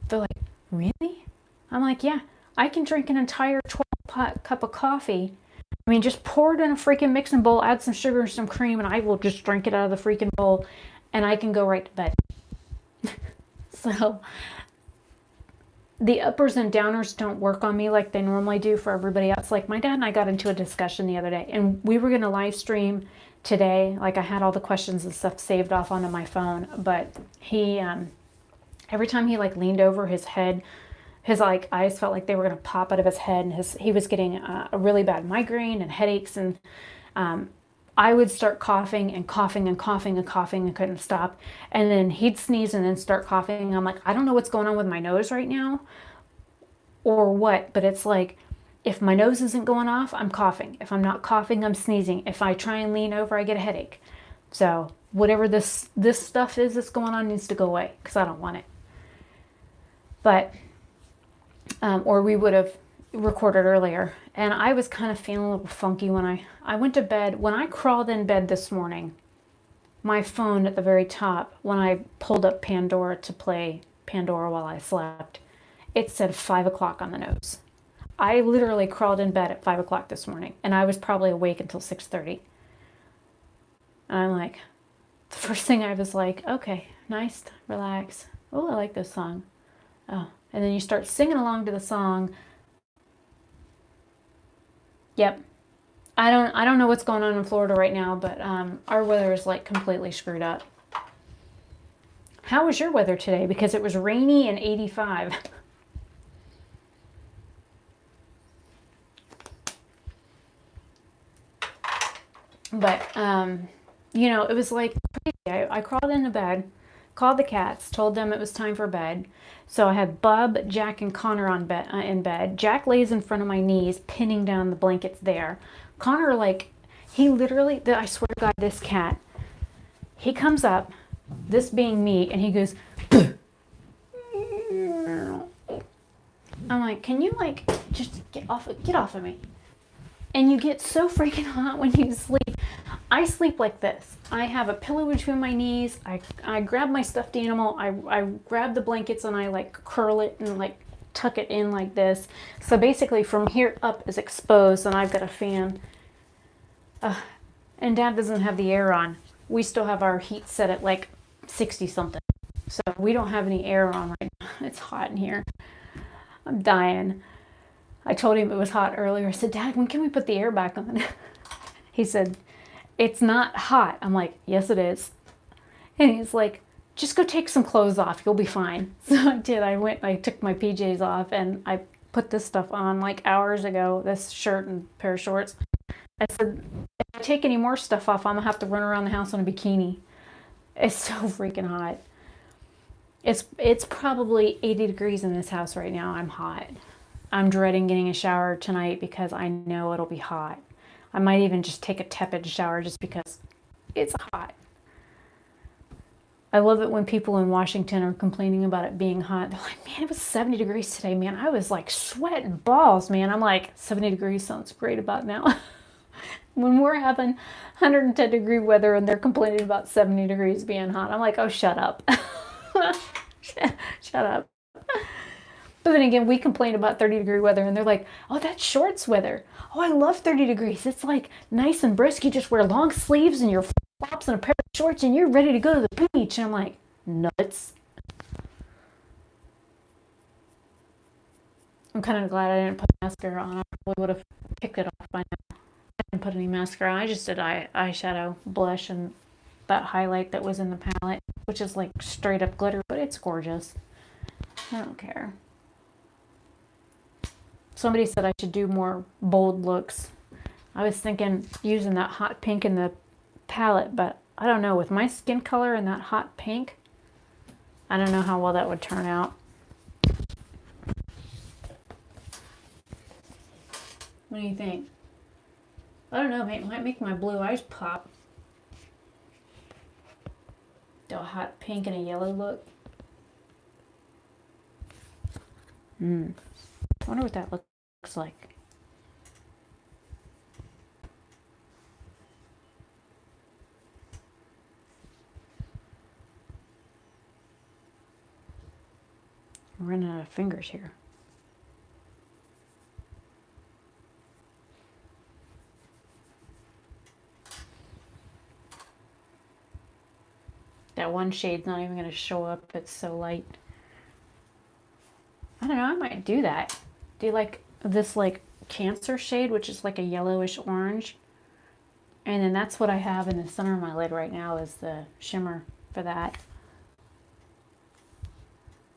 They're like, really? I'm like, yeah, I can drink an entire 12-pot cup of coffee. I mean, just pour it in a freaking mixing bowl, add some sugar and some cream, and I will just drink it out of the freaking bowl, and I can go right to bed. So the uppers and downers don't work on me like they normally do for everybody else. Like my dad and I got into a discussion the other day, and we were going to live stream today. Like I had all the questions and stuff saved off onto my phone, but he, every time he like leaned over, his head, his like eyes felt like they were going to pop out of his head, and he was getting a really bad migraine and headaches, and I would start coughing and coughing and coughing and coughing and couldn't stop. And then he'd sneeze and then start coughing. I'm like, I don't know what's going on with my nose right now or what, but it's like if my nose isn't going off, I'm coughing. If I'm not coughing, I'm sneezing. If I try and lean over, I get a headache. So whatever this stuff is that's going on needs to go away because I don't want it. But, or we would have recorded earlier, and I was kind of feeling a little funky when I went to bed. When I crawled in bed this morning, my phone at the very top, when I pulled up Pandora to play Pandora while I slept, it said 5 o'clock on the nose. I literally crawled in bed at 5 o'clock this morning, and I was probably awake until 6:30. And I'm like, the first thing I was like, okay, nice, relax. Oh, I like this song. Oh, and then you start singing along to the song. Yep. I don't know what's going on in Florida right now, but our weather is like completely screwed up. How was your weather today? Because it was rainy and 85. But you know, it was like crazy. I crawled into bed, called the cats, told them it was time for bed. So I had Bub, Jack, and Connor in bed. Jack lays in front of my knees, pinning down the blankets there. Connor, like, he literally, I swear to God, this cat, he comes up, this being me, and he goes, I'm like, can you, like, just get off of me? And you get so freaking hot when you sleep. I sleep like this. I have a pillow between my knees. I grab my stuffed animal. I grab the blankets and I like curl it and like tuck it in like this. So basically from here up is exposed and I've got a fan. And Dad doesn't have the air on. We still have our heat set at like 60 something. So we don't have any air on right now. It's hot in here. I'm dying. I told him it was hot earlier. I said, Dad, when can we put the air back on? He said, it's not hot. I'm like, yes, it is. And he's like, just go take some clothes off. You'll be fine. So I did. I took my PJs off and I put this stuff on like hours ago, this shirt and pair of shorts. I said, if I take any more stuff off, I'm going to have to run around the house in a bikini. It's so freaking hot. It's probably 80 degrees in this house right now. I'm hot. I'm dreading getting a shower tonight because I know it'll be hot. I might even just take a tepid shower just because it's hot. I love it when people in Washington are complaining about it being hot. They're like, man, it was 70 degrees today, man. I was like sweating balls, man. I'm like, 70 degrees sounds great about now. When we're having 110 degree weather and they're complaining about 70 degrees being hot, I'm like, oh, shut up. Shut up. But then again, we complain about 30 degree weather and they're like, oh, that's shorts weather. Oh, I love 30 degrees. It's like nice and brisk. You just wear long sleeves and your flip-flops and a pair of shorts and you're ready to go to the beach. And I'm like, nuts. I'm kind of glad I didn't put mascara on. I probably would have picked it off by now. I didn't put any mascara on. I just did eyeshadow, blush, and that highlight that was in the palette, which is like straight up glitter, but it's gorgeous. I don't care. Somebody said I should do more bold looks. I was thinking using that hot pink in the palette, but I don't know. With my skin color and that hot pink, I don't know how well that would turn out. What do you think? I don't know. It might make my blue eyes pop. Do a hot pink and a yellow look. I wonder what that looks like. I'm running out of fingers here. That one shade's not even going to show up. It's so light. I I don't know, I might do that. Do like this like Cancer shade, which is like a yellowish orange. And then that's what I have in the center of my lid right now is the shimmer for that.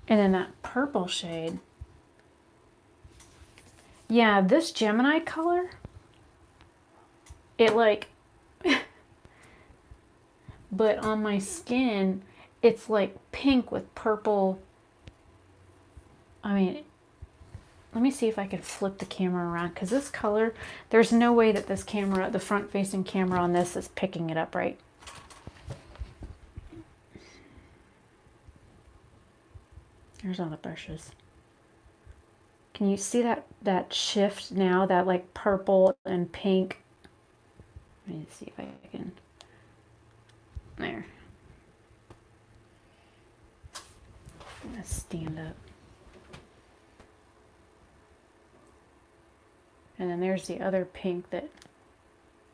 And then that purple shade. Yeah, this Gemini color, it like, but on my skin, it's like pink with purple. I mean, let me see if I can flip the camera around, because this color, there's no way that this camera, the front facing camera on this is picking it up right. There's all the brushes. Can you see that shift now, that like purple and pink? Let me see if I can, there. I'm gonna stand up. And then there's the other pink that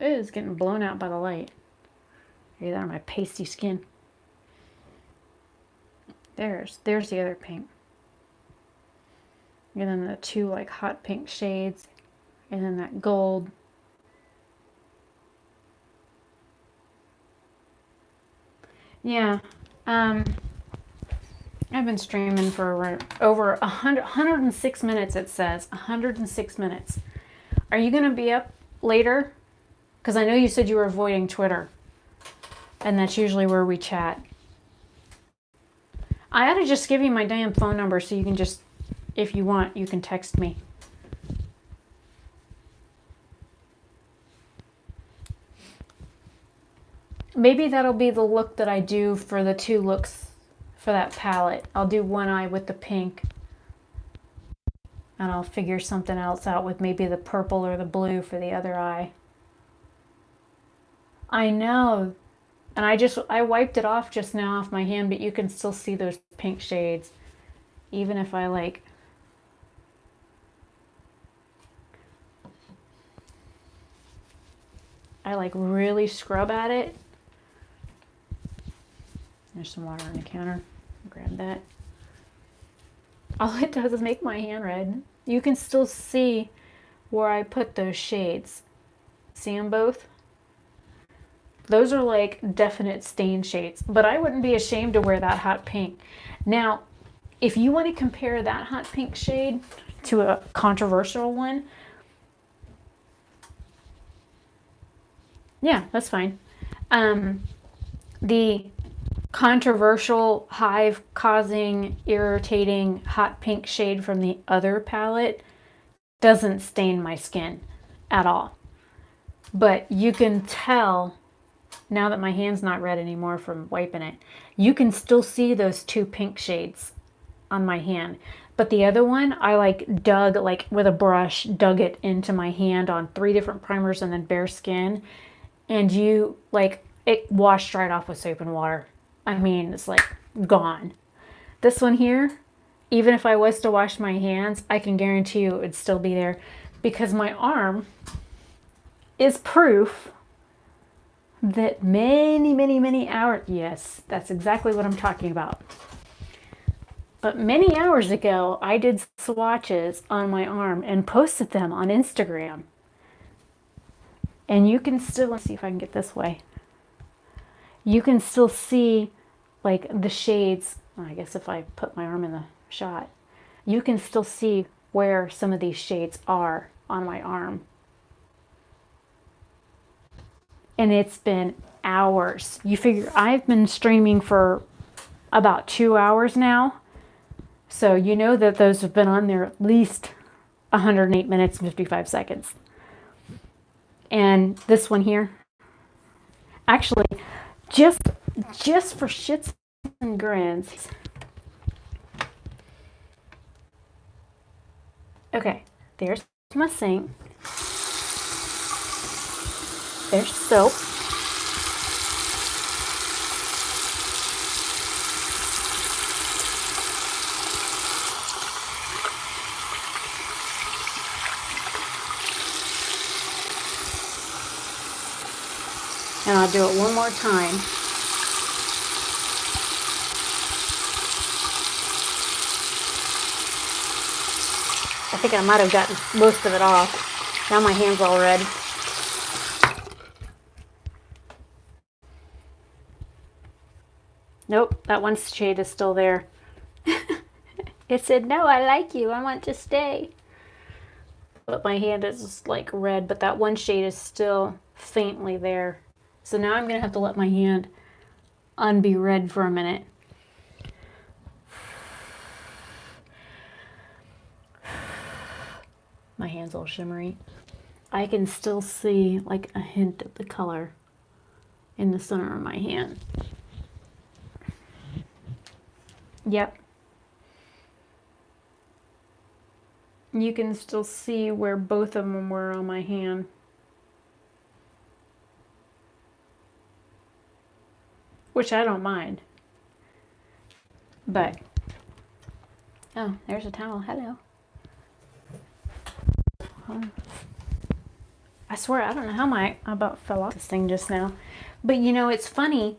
is getting blown out by the light. Hear that on my pasty skin. There's the other pink. And then the two like hot pink shades. And then that gold. Yeah. I've been streaming for over 106 minutes, it says. 106 minutes. Are you going to be up later? Because I know you said you were avoiding Twitter. And that's usually where we chat. I ought to just give you my damn phone number so you can just, if you want, you can text me. Maybe that'll be the look that I do for the two looks for that palette. I'll do one eye with the pink. And I'll figure something else out with maybe the purple or the blue for the other eye. I know. And I wiped it off just now off my hand, but you can still see those pink shades. Even if I like... really scrub at it. There's some water on the counter. Grab that. All it does is make my hand red. You can still see where I put those shades. See them both? Those are like definite stain shades, but I wouldn't be ashamed to wear that hot pink. Now, if you want to compare that hot pink shade to a controversial one, yeah, that's fine. The controversial, hive-causing, irritating hot pink shade from the other palette doesn't stain my skin at all. But you can tell, now that my hand's not red anymore from wiping it, you can still see those two pink shades on my hand. But the other one, I like dug, like with a brush, dug it into my hand on 3 different primers and then bare skin. And you, like, it washed right off with soap and water. I mean, it's like gone. This one here, even if I was to wash my hands, I can guarantee you it would still be there, because my arm is proof that many hours, yes, that's exactly what I'm talking about. But many hours ago, I did swatches on my arm and posted them on Instagram. And you can still, let's see if I can get this way. You can still see like the shades. Well, I guess if I put my arm in the shot, you can still see where some of these shades are on my arm. And it's been hours. You figure I've been streaming for about 2 hours now. So you know that those have been on there at least 108 minutes and 55 seconds. And this one here, actually, just for shits and grins. Okay, there's my sink. There's soap. And I'll do it one more time. I think I might have gotten most of it off. Now my hand's all red. Nope, that one shade is still there. It said, no, I like you. I want to stay. But my hand is like red, but that one shade is still faintly there. So now I'm going to have to let my hand unbe red for a minute. My hand's all shimmery. I can still see like a hint of the color in the center of my hand. Yep. You can still see where both of them were on my hand. Which I don't mind. But, oh, there's a towel. Hello. I swear, I don't know how I about fell off this thing just now. But you know, it's funny,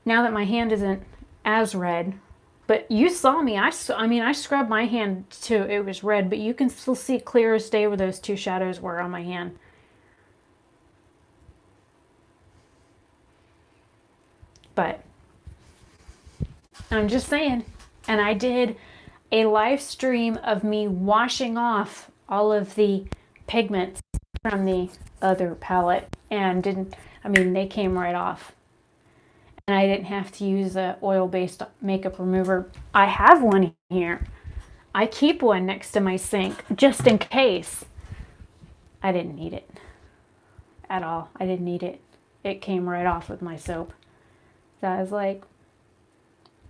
now that my hand isn't as red, but you saw me, I scrubbed my hand too, it was red, but you can still see clear as day where those two shadows were on my hand. But, I'm just saying, and I did a live stream of me washing off all of the pigments from the other palette, and they came right off. And I didn't have to use a oil-based makeup remover. I have one here. I keep one next to my sink just in case. I didn't need it at all. I didn't need it. It came right off with my soap. So I was like,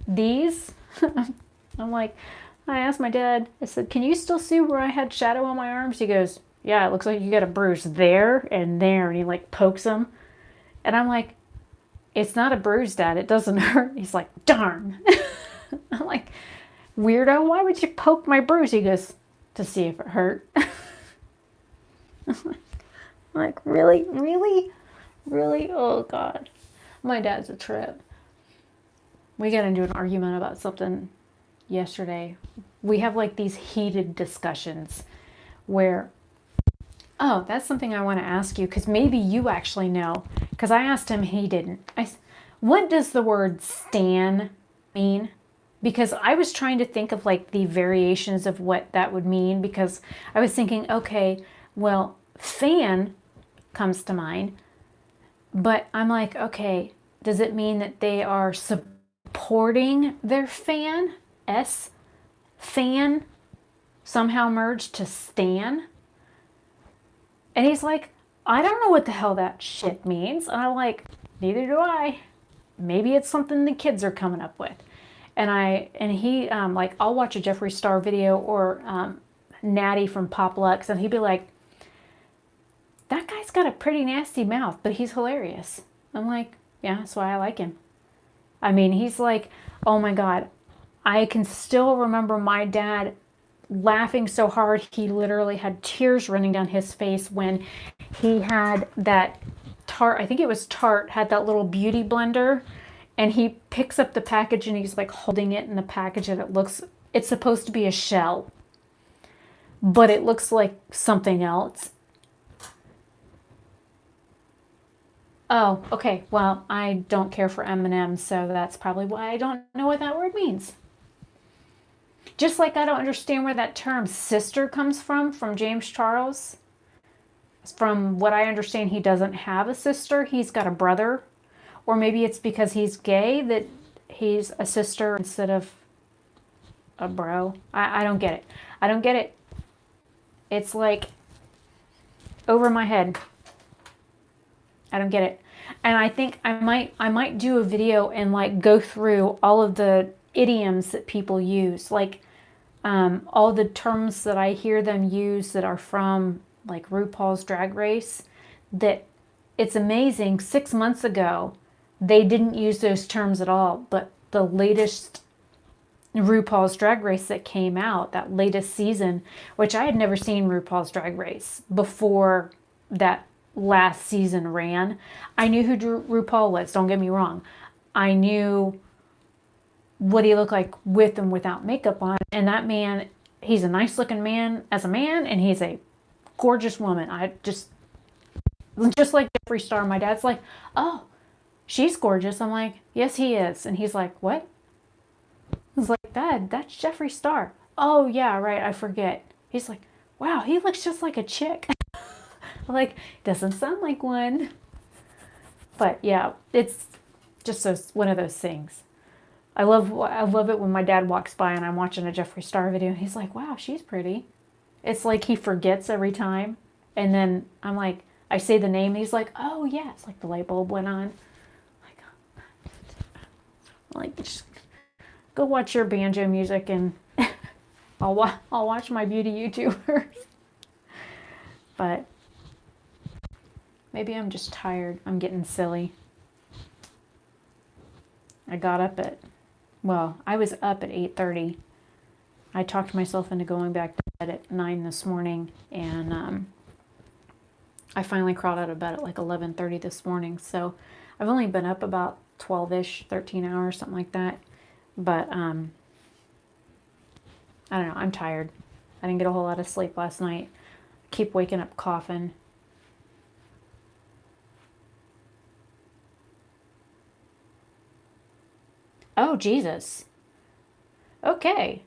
these? I'm like, I asked my dad, I said, can you still see where I had shadow on my arms? He goes, yeah, it looks like you got a bruise there and there. And he like pokes them. And I'm like, it's not a bruise, Dad. It doesn't hurt. He's like, darn. I'm like, weirdo, why would you poke my bruise? He goes, to see if it hurt. I'm like, really? Really? Really? Oh, God. My dad's a trip. We got into an argument about something yesterday. We have like these heated discussions where, oh, that's something I want to ask you, because maybe you actually know, because I asked him, he didn't. What does the word stan mean? Because I was trying to think of like the variations of what that would mean, because I was thinking, okay, well, fan comes to mind, but I'm like, okay, does it mean that they are supporting their fan? Fan somehow merged to stan? And he's like, I don't know what the hell that shit means. And I'm like, neither do I. Maybe it's something the kids are coming up with. And he, like, I'll watch a Jeffree Star video or Natty from Pop Lux, and he'd be like, that guy's got a pretty nasty mouth, but he's hilarious. I'm like, yeah, that's why I like him. I mean, he's like, oh my God, I can still remember my dad laughing so hard he literally had tears running down his face when he had that Tarte, I think it was Tarte, had that little beauty blender, and he picks up the package and he's like holding it in the package, and it's supposed to be a shell, but it looks like something else. Oh, okay, well, I don't care for M&M's, so that's probably why I don't know what that word means. Just like I don't understand where that term sister comes from James Charles. From what I understand, he doesn't have a sister. He's got a brother. Or maybe it's because he's gay that he's a sister instead of a bro. I don't get it. I don't get it. It's like over my head. I don't get it. And I think I might do a video and like go through all of the idioms that people use, like all the terms that I hear them use that are from like RuPaul's Drag Race, that it's amazing. 6 months ago, they didn't use those terms at all, but the latest RuPaul's Drag Race that came out, that latest season, which I had never seen RuPaul's Drag Race before that last season ran. I knew who RuPaul was, don't get me wrong. I knew what he looked like with and without makeup on, and that man he's a nice looking man as a man, and he's a gorgeous woman. Just like Jeffree Star, my dad's like, oh, she's gorgeous. I'm like, yes, he is. And he's like, what? I was like, Dad, that's Jeffree Star. Oh, yeah, right, I forget. He's like, wow, he looks just like a chick. I'm like, doesn't sound like one. But yeah, it's just one of those things. I love it when my dad walks by and I'm watching a Jeffree Star video and he's like, wow, she's pretty. It's like he forgets every time. And then I'm like, I say the name and he's like, oh yeah, it's like the light bulb went on. Like, just go watch your banjo music and I'll watch my beauty YouTubers. But maybe I'm just tired. I'm getting silly. I was up at 8:30. I talked myself into going back to bed at 9 this morning, and I finally crawled out of bed at like 11:30 this morning. So I've only been up about 12-ish, 13 hours, something like that. But I don't know. I'm tired. I didn't get a whole lot of sleep last night. Keep waking up coughing. Oh, Jesus. Okay.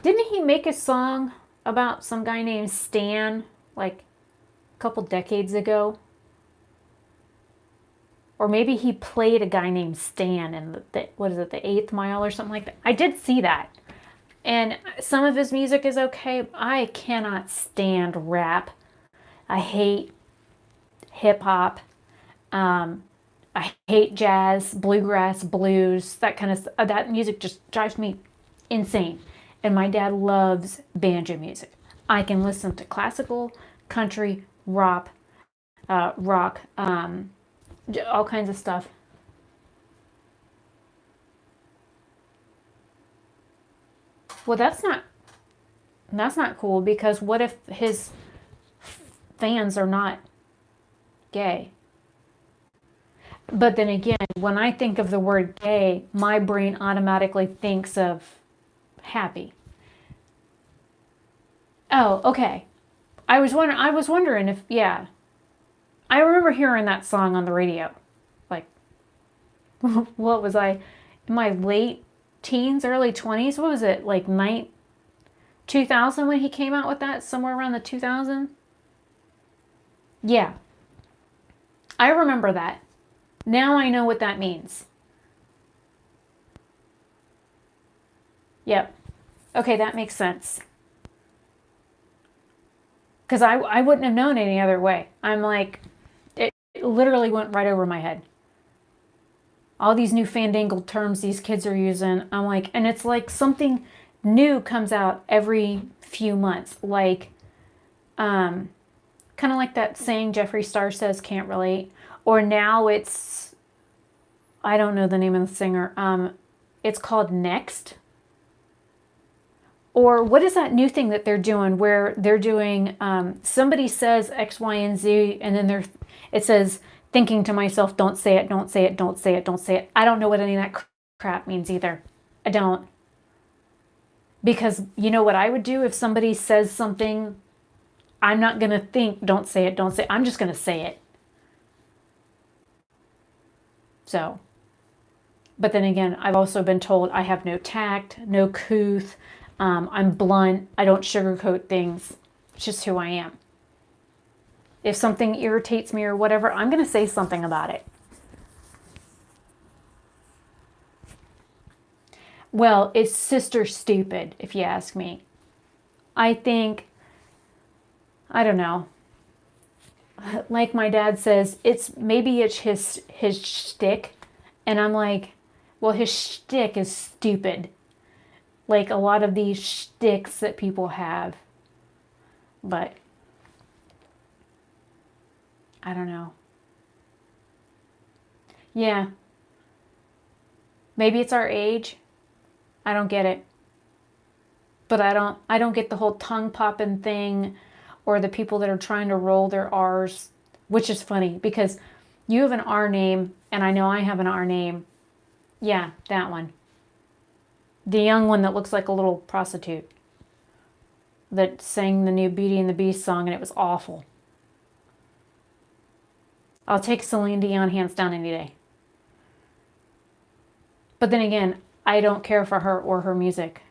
Didn't he make a song about some guy named Stan like a couple decades ago? Or maybe he played a guy named Stan in the 8th Mile or something like that. I did see that. And some of his music is okay. I cannot stand rap. I hate hip hop. I hate jazz, bluegrass, blues, that kind of stuff. That music just drives me insane. And my dad loves banjo music. I can listen to classical, country, rock, all kinds of stuff. Well, that's not cool, because what if his fans are not gay? But then again, when I think of the word gay, my brain automatically thinks of happy. Oh, okay. I was wondering if, yeah. I remember hearing that song on the radio. Like, what was I? In my late teens, early 20s? What was it? Like 2000 when he came out with that? Somewhere around the 2000? Yeah. I remember that. Now I know what that means. Yep. Okay, that makes sense. Because I wouldn't have known any other way. I'm like, it literally went right over my head. All these new fandangled terms these kids are using. I'm like, and it's like something new comes out every few months. Like, kind of like that saying Jeffree Star says, can't relate. Or now it's, I don't know the name of the singer. It's called Next. Or what is that new thing that they're doing where they're doing, somebody says X, Y, and Z, and then it says, thinking to myself, don't say it, don't say it, don't say it, don't say it. I don't know what any of that crap means either. I don't. Because you know what I would do if somebody says something, I'm not going to think, don't say it, don't say it. I'm just going to say it. So, but then again, I've also been told I have no tact, no couth. I'm blunt. I don't sugarcoat things. It's just who I am. If something irritates me or whatever, I'm going to say something about it. Well, it's sister stupid, if you ask me. I think, I don't know. Like my dad says, maybe it's his shtick. And I'm like, well, his shtick is stupid. Like a lot of these shticks that people have. But I don't know. Yeah. Maybe it's our age. I don't get it. But I don't get the whole tongue popping thing, or the people that are trying to roll their R's, which is funny because you have an R name and I know I have an R name. Yeah, that one. The young one that looks like a little prostitute that sang the new Beauty and the Beast song, and it was awful. I'll take Celine Dion hands down any day. But then again, I don't care for her or her music.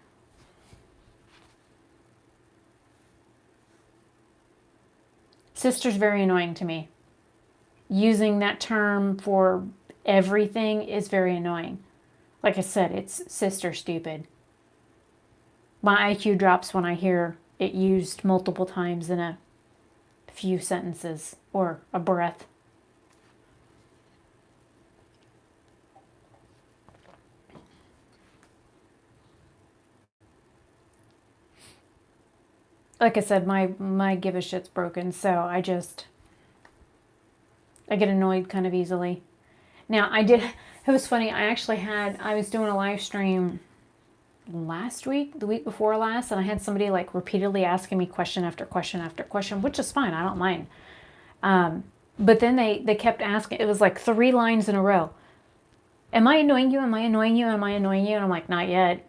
Sister's very annoying to me. Using that term for everything is very annoying. Like I said, it's sister stupid. My IQ drops when I hear it used multiple times in a few sentences or a breath. Like I said, my give a shit's broken, so I get annoyed kind of easily. Now, it was funny, I was doing a live stream last week, the week before last, and I had somebody like repeatedly asking me question after question after question, which is fine, I don't mind. But then they kept asking, it was like 3 lines in a row. Am I annoying you? Am I annoying you? Am I annoying you? And I'm like, not yet.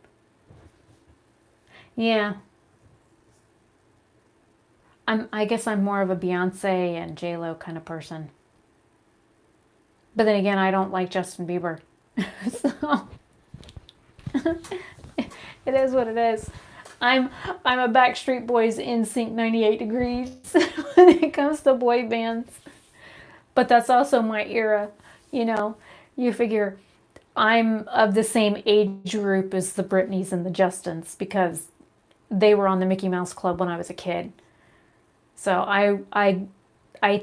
Yeah. I guess I'm more of a Beyonce and J-Lo kind of person. But then again, I don't like Justin Bieber. So it is what it is. I'm a Backstreet Boys NSYNC 98 degrees when it comes to boy bands. But that's also my era, you know. You figure I'm of the same age group as the Britneys and the Justins because they were on the Mickey Mouse Club when I was a kid. So I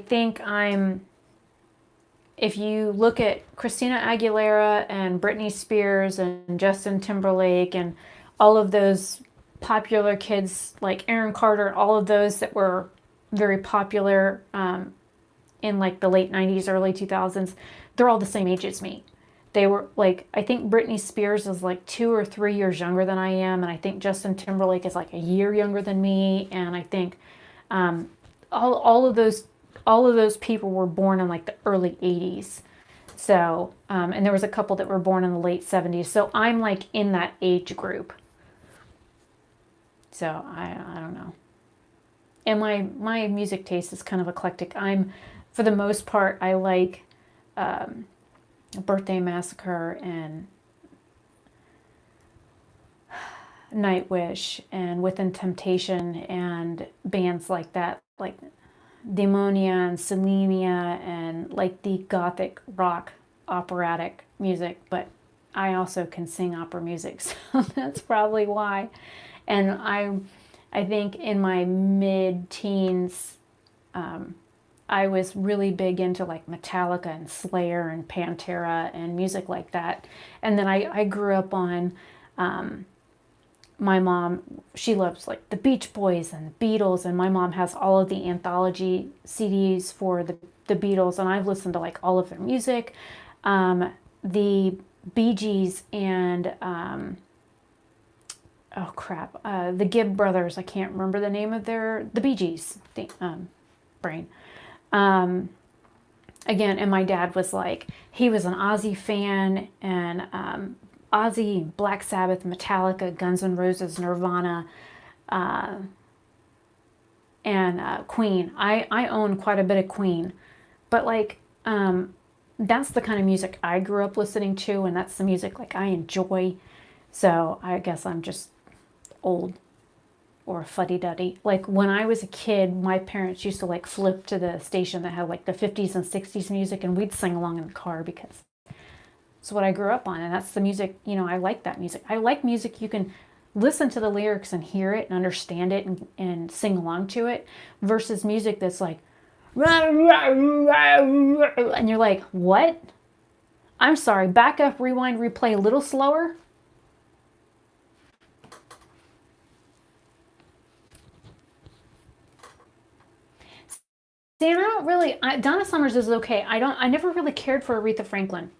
think if you look at Christina Aguilera and Britney Spears and Justin Timberlake and all of those popular kids like Aaron Carter, all of those that were very popular in like the late 90s, early 2000s, they're all the same age as me. They were like, I think Britney Spears is like 2 or 3 years younger than I am, and I think Justin Timberlake is like a year younger than me, and I think all of those people were born in like the early 80s. So, and there was a couple that were born in the late 70s. So I'm like in that age group. So I don't know. And my music taste is kind of eclectic. For the most part, I like Birthday Massacre and Nightwish and Within Temptation and bands like that, like Demonia and Selenia and like the gothic rock operatic music. But I also can sing opera music, so that's probably why. And I think in my mid-teens, I was really big into like Metallica and Slayer and Pantera and music like that. And then I grew up on my mom, she loves like the Beach Boys and the Beatles, and my mom has all of the anthology CDs for the Beatles, and I've listened to like all of their music. The Bee Gees and the Gibb brothers, I can't remember the name of the Bee Gees, brain. Again, and my dad was like, he was an Ozzy fan, and Ozzy, Black Sabbath, Metallica, Guns N' Roses, Nirvana, and Queen. I own quite a bit of Queen, but like that's the kind of music I grew up listening to, and that's the music like I enjoy. So I guess I'm just old or fuddy-duddy. Like when I was a kid, my parents used to like flip to the station that had like the 50s and 60s music, and we'd sing along in the car because it's what I grew up on, and that's the music, I like that music. I like music you can listen to the lyrics and hear it and understand it and sing along to it, versus music that's like, and you're like, what? I'm sorry, back up, rewind, replay a little slower. See, and I don't really, Donna Summers is okay. I never really cared for Aretha Franklin.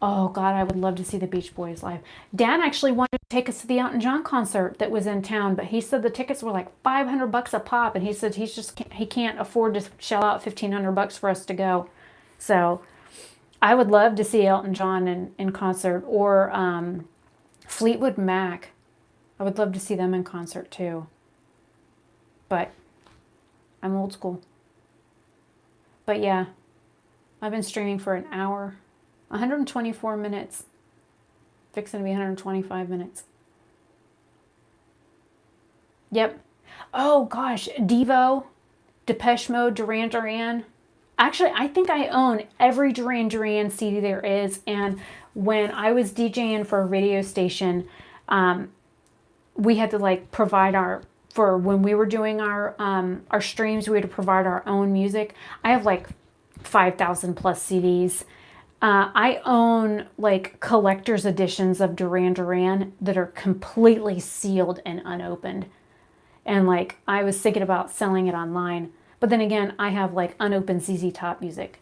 Oh God, I would love to see the Beach Boys live. Dad actually wanted to take us to the Elton John concert that was in town, but he said the tickets were like $500 a pop, and he said he can't afford to shell out $1,500 for us to go. So I would love to see Elton John in concert, or Fleetwood Mac. I would love to see them in concert too. But I'm old school. But yeah, I've been streaming for an hour, 124 minutes, fixing to be 125 minutes. Yep. Oh gosh, Devo, Depeche Mode, Duran Duran. Actually, I think I own every Duran Duran CD there is. And when I was DJing for a radio station, we had to like provide for when we were doing our streams, we had to provide our own music. I have like 5,000 plus CDs. I own like collector's editions of Duran Duran that are completely sealed and unopened. And like I was thinking about selling it online. But then again, I have like unopened ZZ Top music.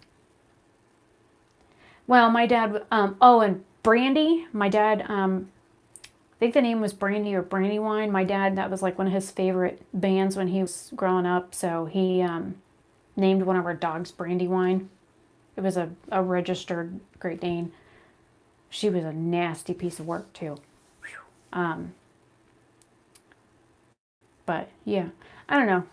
Well, my dad, and Brandy, my dad, I think the name was Brandy or Brandywine. My dad, that was like one of his favorite bands when he was growing up. So he named one of our dogs Brandywine. It was a registered Great Dane. She was a nasty piece of work too. But yeah, I don't know.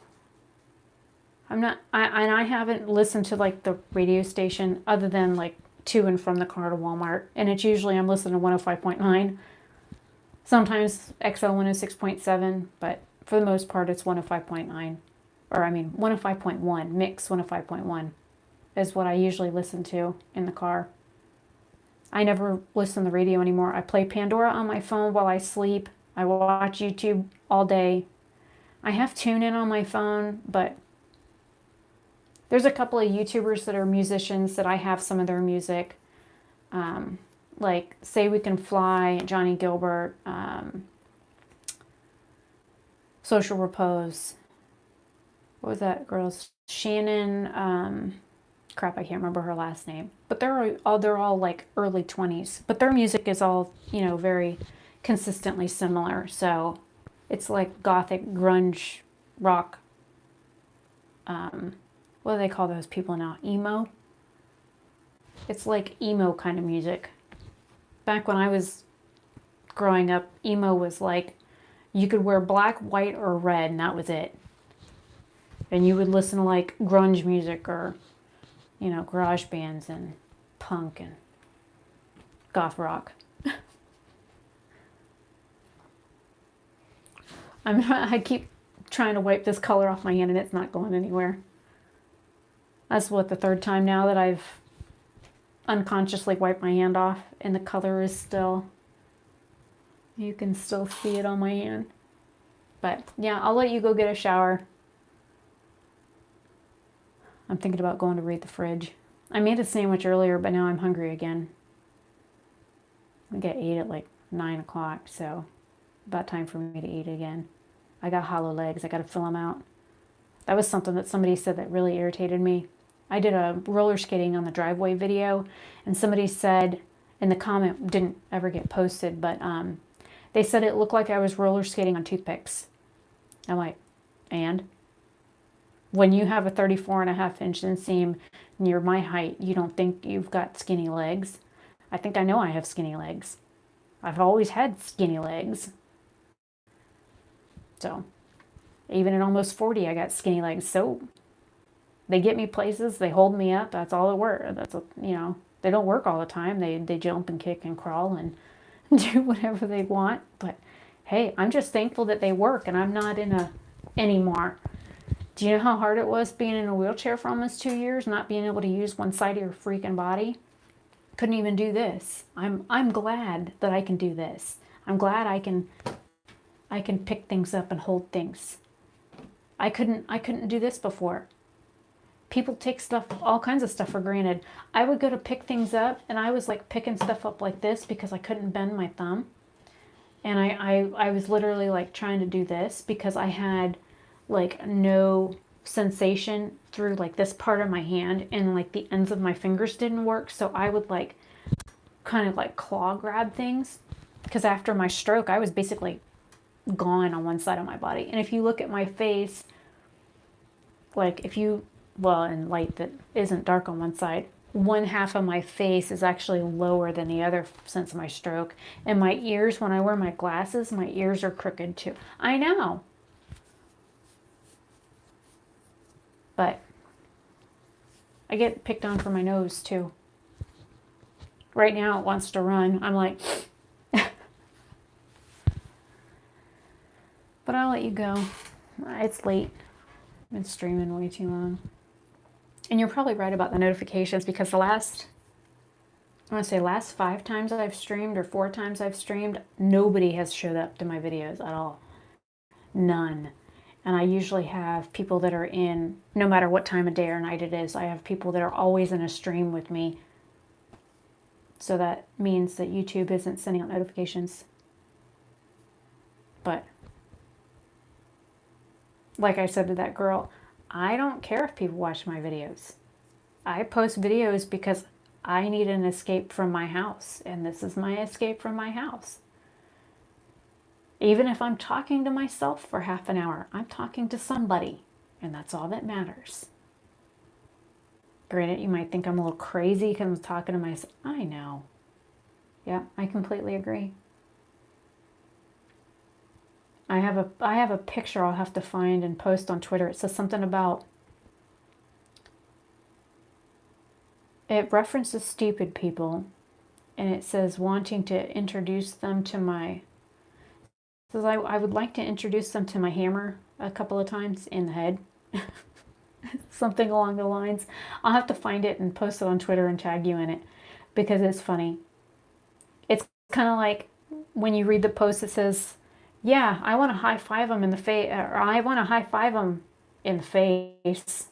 I haven't listened to like the radio station other than like to and from the car to Walmart. And it's usually I'm listening to 105.9. Sometimes XL 106.7, but for the most part it's 105.9. Or 105.1, mix 105.1 is what I usually listen to in the car. I never listen to the radio anymore. I play Pandora on my phone while I sleep. I watch YouTube all day. I have TuneIn on my phone, but there's a couple of YouTubers that are musicians that I have some of their music. Like Say We Can Fly, Johnny Gilbert, Social Repose. What was that girl's? Shannon, crap, I can't remember her last name. But they're all like early 20s. But their music is all, very consistently similar. So it's like gothic, grunge, rock. What do they call those people now? Emo? It's like emo kind of music. Back when I was growing up, emo was like you could wear black, white, or red, and that was it. And you would listen to like grunge music or, garage bands and punk and goth rock. I keep trying to wipe this color off my hand and it's not going anywhere. That's the third time now that I've unconsciously wiped my hand off and the color is still, you can still see it on my hand. But yeah, I'll let you go get a shower. I'm thinking about going to raid the fridge. I made a sandwich earlier, but now I'm hungry again. I get ate at like 9 o'clock, so about time for me to eat again. I got hollow legs. I got to fill them out. That was something that somebody said that really irritated me. I did a roller skating on the driveway video, and somebody said, in the comment, didn't ever get posted, but they said it looked like I was roller skating on toothpicks. I'm like, and? When you have a 34.5-inch inseam near my height, you don't think you've got skinny legs? I think I know I have skinny legs. I've always had skinny legs. So, even at almost 40, I got skinny legs. So, they get me places. They hold me up. That's all it works. They don't work all the time. They jump and kick and crawl and do whatever they want. But, hey, I'm just thankful that they work and I'm not anymore. Do you know how hard it was being in a wheelchair for almost 2 years, not being able to use one side of your freaking body? Couldn't even do this. I'm glad that I can do this. I'm glad I can pick things up and hold things. I couldn't do this before. People take stuff, all kinds of stuff for granted. I would go to pick things up and I was like picking stuff up like this because I couldn't bend my thumb. And I was literally like trying to do this because I had like no sensation through like this part of my hand and like the ends of my fingers didn't work. So I would like kind of like claw grab things because after my stroke, I was basically gone on one side of my body. And if you look at my face, like in light that isn't dark on one side, one half of my face is actually lower than the other since my stroke. And my ears, when I wear my glasses, my ears are crooked too. I know. But I get picked on for my nose too. Right now it wants to run. I'm like, but I'll let you go. It's late. I've been streaming way too long. And you're probably right about the notifications, because the last 5 times I've streamed or 4 times I've streamed, nobody has showed up to my videos at all. None. And I usually have people that are in, no matter what time of day or night it is, I have people that are always in a stream with me. So that means that YouTube isn't sending out notifications. But like I said to that girl, I don't care if people watch my videos. I post videos because I need an escape from my house, and this is my escape from my house. Even if I'm talking to myself for half an hour, I'm talking to somebody, and that's all that matters. Granted, you might think I'm a little crazy because I'm talking to myself. I know. Yeah, I completely agree. I have a picture I'll have to find and post on Twitter. It says something about, it references stupid people, and it says wanting to introduce them to my, it says I would like to introduce them to my hammer a couple of times in the head. Something along the lines. I'll have to find it and post it on Twitter and tag you in it, because it's funny. It's kind of like when you read the post that says, yeah, I want to high five them in the face, or I want to high five them in the face.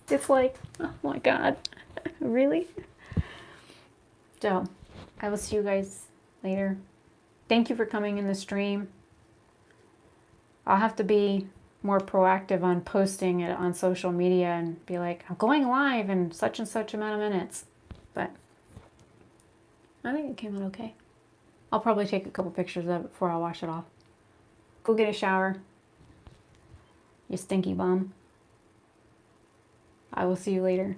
It's like, oh my God, really? So, I will see you guys later. Thank you for coming in the stream. I'll have to be more proactive on posting it on social media and be like, I'm going live in such and such amount of minutes. But I think it came out okay. I'll probably take a couple pictures of it before I wash it off. Go get a shower, you stinky bum. I will see you later.